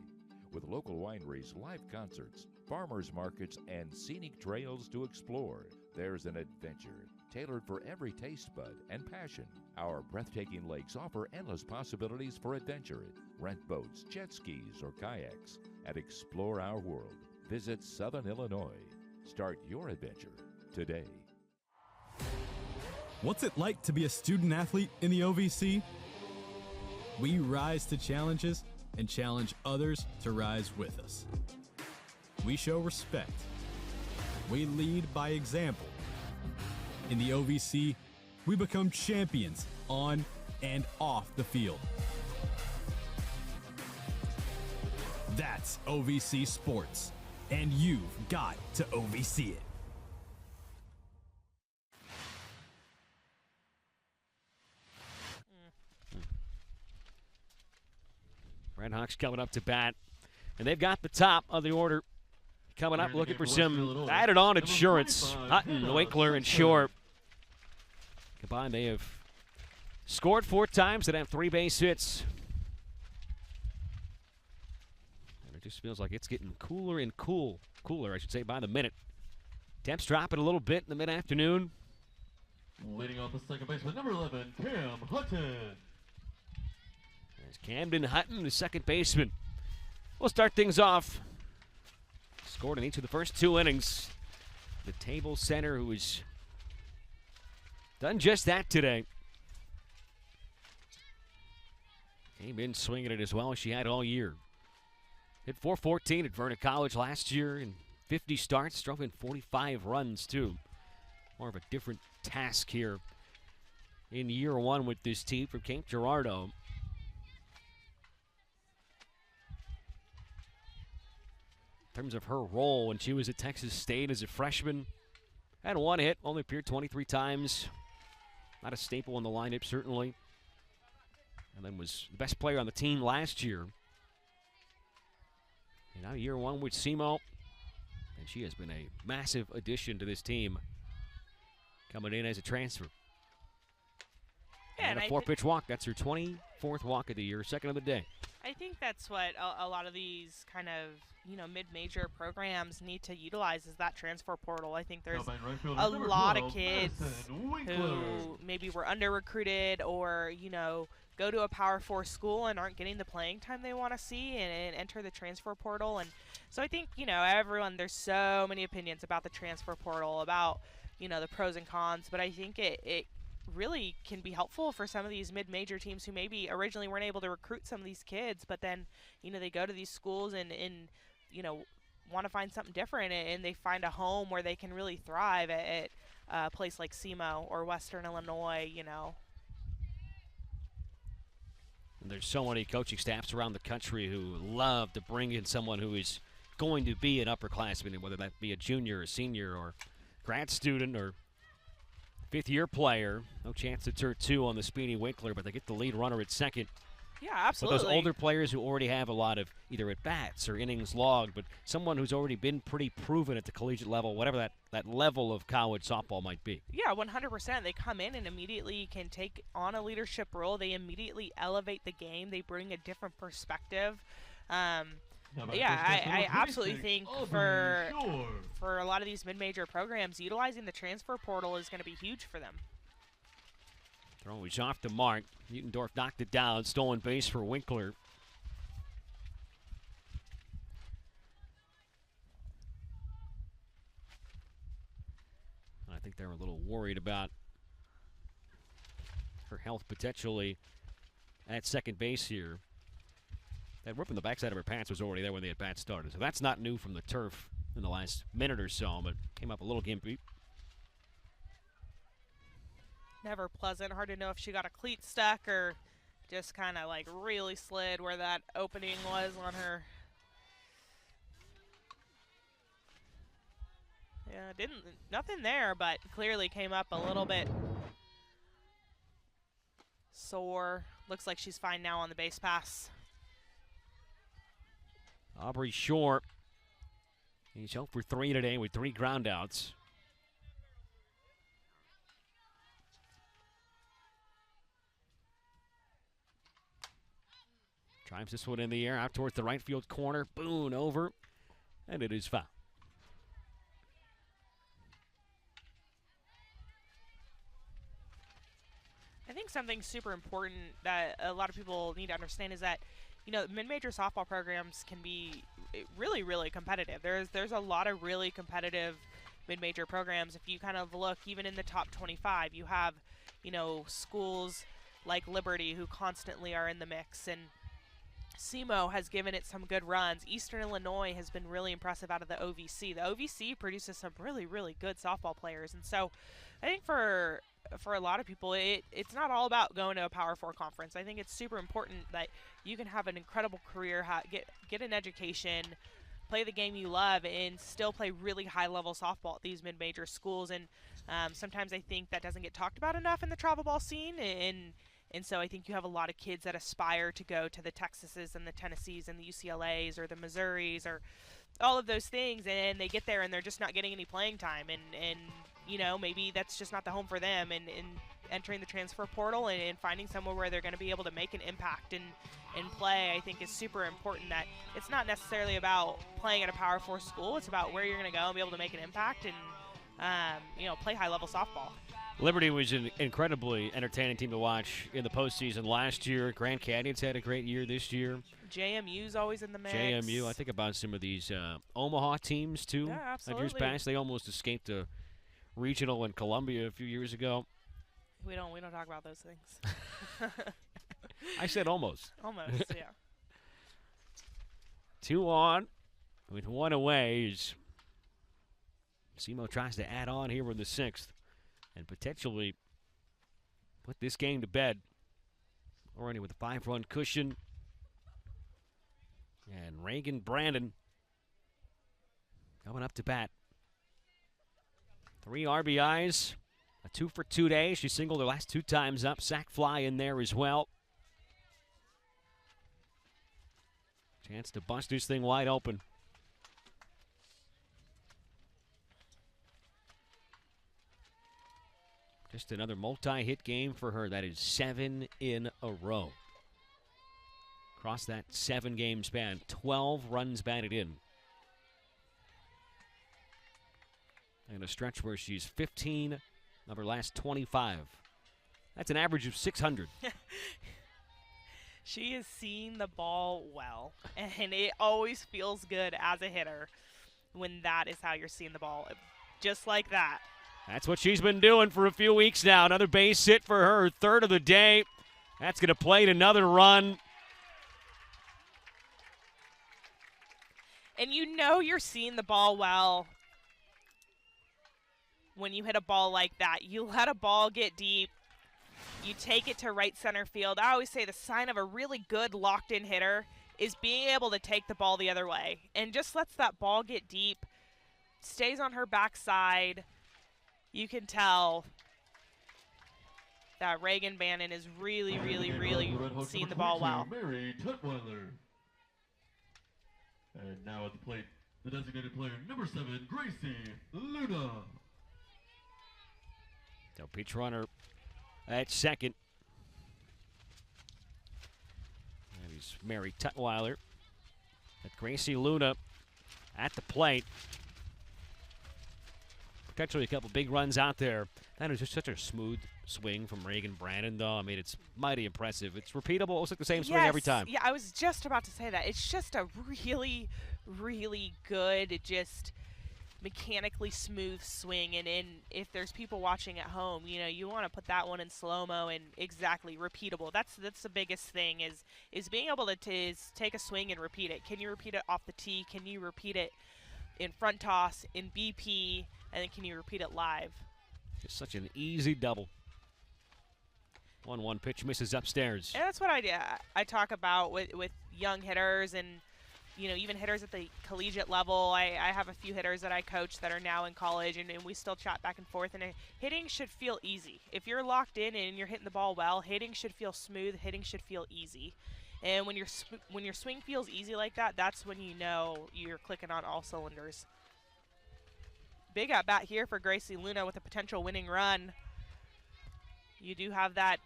With local wineries, live concerts, farmers markets, and scenic trails to explore, there's an adventure tailored for every taste bud and passion. Our breathtaking lakes offer endless possibilities for adventure. Rent boats, jet skis, or kayaks, and explore our world. Visit Southern Illinois. Start your adventure today. What's it like to be a student athlete in the OVC? We rise to challenges and challenge others to rise with us. We show respect. We lead by example. In the OVC, we become champions on and off the field. That's OVC Sports, and you've got to OVC it. Redhawks coming up to bat, and they've got the top of the order coming up, looking for some added-on insurance. Hutton, Winkler, and Shore. Combined, they have scored 4 times and have 3 base hits. And it just feels like it's getting cooler and cooler, I should say, by the minute. Temps dropping a little bit in the mid-afternoon. Leading off the second baseman, number 11, Cam Hutton. As Camden Hutton, the second baseman. We'll start things off. Scored in each of the first 2 innings. The table center who has done just that today. Came in swinging it as well as she had all year. Hit .414 at Vernon College last year in 50 starts. Drove in 45 runs, too. More of a different task here in year 1 with this team from Cape Girardeau. In terms of her role when she was at Texas State as a freshman, had 1 hit, only appeared 23 times. Not a staple in the lineup, certainly. And then was the best player on the team last year. And now year 1 with SEMO. And she has been a massive addition to this team, coming in as a transfer. Yeah, and a 4-pitch walk. That's her 24th walk of the year, second of the day. I think that's what a lot of these kind of, mid-major programs need to utilize is that transfer portal. I think there's a lot of kids who maybe were under-recruited or, go to a Power 4 school and aren't getting the playing time they want to see and enter the transfer portal. And so I think, there's so many opinions about the transfer portal, about, the pros and cons, but I think it really can be helpful for some of these mid-major teams who maybe originally weren't able to recruit some of these kids, but then, they go to these schools and want to find something different, and they find a home where they can really thrive at a place like SEMO or Western Illinois, And there's so many coaching staffs around the country who love to bring in someone who is going to be an upperclassman, whether that be a junior or senior or grad student or fifth-year player. No chance to turn 2 on the Speedy Winkler, but they get the lead runner at second. Yeah, absolutely. But those older players who already have a lot of either at-bats or innings logged, but someone who's already been pretty proven at the collegiate level, whatever that level of college softball might be. Yeah, 100%. They come in and immediately can take on a leadership role. They immediately elevate the game. They bring a different perspective. I absolutely think for a lot of these mid-major programs, utilizing the transfer portal is going to be huge for them. Throw is off the mark. Newtendorf knocked it down. Stolen base for Winkler. I think they're a little worried about her health potentially at second base here. That rip in the backside of her pants was already there when the at-bat started. So that's not new from the turf in the last minute or so, but came up a little gimpy. Never pleasant. Hard to know if she got a cleat stuck or just kind of really slid where that opening was on her. Yeah, nothing there, but clearly came up a little bit sore. Looks like she's fine now on the base pass. Aubrey Shore, he's 0 for 3 today with 3 groundouts. Drives this one in the air out towards the right field corner. Boone over, and it is foul. I think something super important that a lot of people need to understand is that, mid-major softball programs can be really, really competitive. There's a lot of really competitive mid-major programs. If you kind of look even in the top 25, you have, schools like Liberty who constantly are in the mix, and SEMO has given it some good runs. Eastern Illinois has been really impressive out of the OVC. The OVC produces some really, really good softball players, and so I think for a lot of people, it's not all about going to a Power 4 conference. I think it's super important that you can have an incredible career, get an education, play the game you love, and still play really high-level softball at these mid-major schools. And sometimes I think that doesn't get talked about enough in the travel ball scene. And so I think you have a lot of kids that aspire to go to the Texases and the Tennessees and the UCLAs or the Missouris or all of those things, and they get there and they're just not getting any playing time. And maybe that's just not the home for them, and entering the transfer portal and finding somewhere where they're going to be able to make an impact and play, I think is super important. That it's not necessarily about playing at a Power 4 school. It's about where you're going to go and be able to make an impact and, play high-level softball. Liberty was an incredibly entertaining team to watch in the postseason last year. Grand Canyon's had a great year this year. JMU's always in the mix. JMU, I think about some of these Omaha teams, too. Yeah, Of absolutely. years past, they almost escaped a regional in Columbia a few years ago. We don't talk about those things. I said almost. Almost, yeah. 2 on with 1 away as SEMO tries to add on here in the 6th and potentially put this game to bed. Already with a 5-run cushion. And Reagan Brandon coming up to bat. 3 RBIs, a 2 for 2 day. She singled her last 2 times up. Sac fly in there as well. Chance to bust this thing wide open. Just another multi-hit game for her. That is 7 in a row. Across that 7-game span, 12 runs batted in. And a stretch where she's 15 of her last 25. That's an average of 600. She has seen the ball well, and it always feels good as a hitter when that is how you're seeing the ball, just like that. That's what she's been doing for a few weeks now. Another base hit for her, 3rd of the day. That's going to plate another run. And you know you're seeing the ball well when you hit a ball like that. You let a ball get deep. You take it to right center field. I always say the sign of a really good locked-in hitter is being able to take the ball the other way and just lets that ball get deep, stays on her backside. You can tell that Reagan Bannon is really seeing the ball well. Mary Tutwiler. And now at the plate, the designated player, number 7, Gracie Luna. So pitch runner at second. That is Mary Tutwiler. At Gracie Luna at the plate. Potentially a couple big runs out there. That is just such a smooth swing from Reagan Brandon, though. I mean, it's mighty impressive. It's repeatable. It looks like the same swing every time. Yeah, I was just about to say that. It's just a really good, just mechanically smooth swing. And if there's people watching at home, you know, you want to put that one in slow-mo and exactly repeatable. That's the biggest thing is being able to take a swing and repeat it. Can you repeat it off the tee? Can you repeat it in front toss, in BP, and then can you repeat it live? Just such an easy double. 1-1 pitch misses upstairs. And that's what I talk about with young hitters and, you know, even hitters at the collegiate level. I have a few hitters that I coach that are now in college, and we still chat back and forth. And hitting should feel easy. If you're locked in and you're hitting the ball well, hitting should feel smooth. Hitting should feel easy. And when your swing feels easy like that, that's when you know you're clicking on all cylinders. Big at bat here for Gracie Luna with a potential winning run. You do have that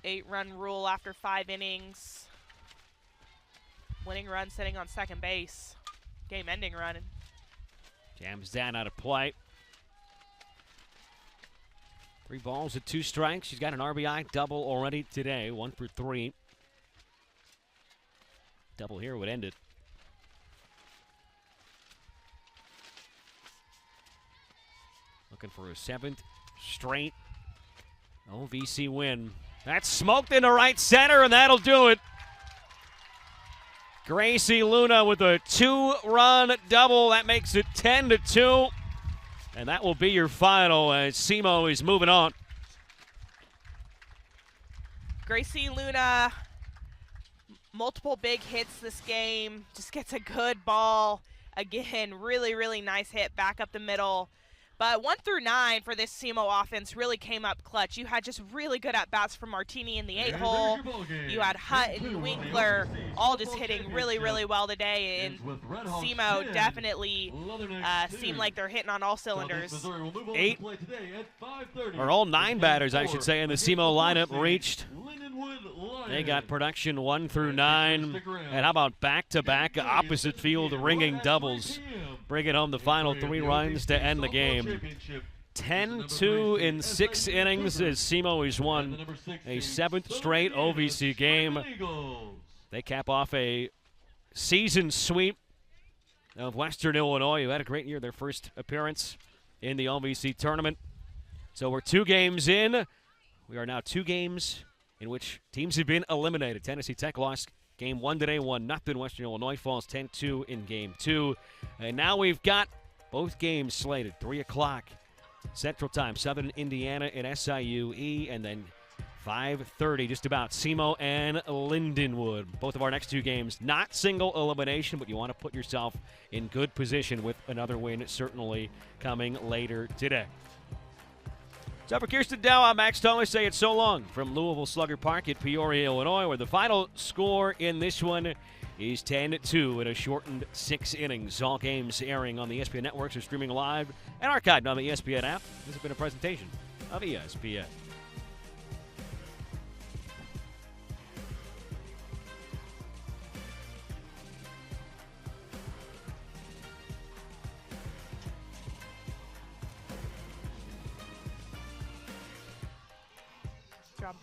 8-run rule after 5 innings. Winning run sitting on second base. Game-ending run. Jams down out of play. 3 balls and 2 strikes. She's got an RBI double already today. 1 for 3. Double here would end it. Looking for a 7th straight OVC win. That's smoked into right center, and that'll do it. Gracie Luna with a 2-run double. That makes it 10-2. And that will be your final as SEMO is moving on. Gracie Luna, multiple big hits this game. Just gets a good ball. Again, really nice hit back up the middle. But 1 through 9 for this SEMO offense really came up clutch. You had just really good at-bats from Martini in the 8-hole. You had Hutt and Winkler all just hitting really well today. And SEMO definitely seemed like they're hitting on all cylinders. 8, or all 9 batters, I should say, in the SEMO lineup reached. They got production 1 through 9. And how about back-to-back opposite field ringing doubles? Bringing home the final 3 runs to end the game. 10-2 in 6 innings as SEMO has won a 7th straight OVC game. They cap off a season sweep of Western Illinois, who had a great year, their first appearance in the OVC tournament. So we're 2 games in. We are now 2 games in which teams have been eliminated. Tennessee Tech lost game 1 today, 1-0. Western Illinois falls 10-2 in game 2. And now we've got both games slated, 3 o'clock Central Time, Southern Indiana and SIUE, and then 5:30, just about, SEMO and Lindenwood. Both of our next 2 games, not single elimination, but you want to put yourself in good position with another win certainly coming later today. So for Kirsten Dow, I'm Max Thomas saying so long from Louisville Slugger Park at Peoria, Illinois, where the final score in this one is 10-2 in a shortened 6 innings. All games airing on the ESPN networks are streaming live and archived on the ESPN app. This has been a presentation of ESPN. Job.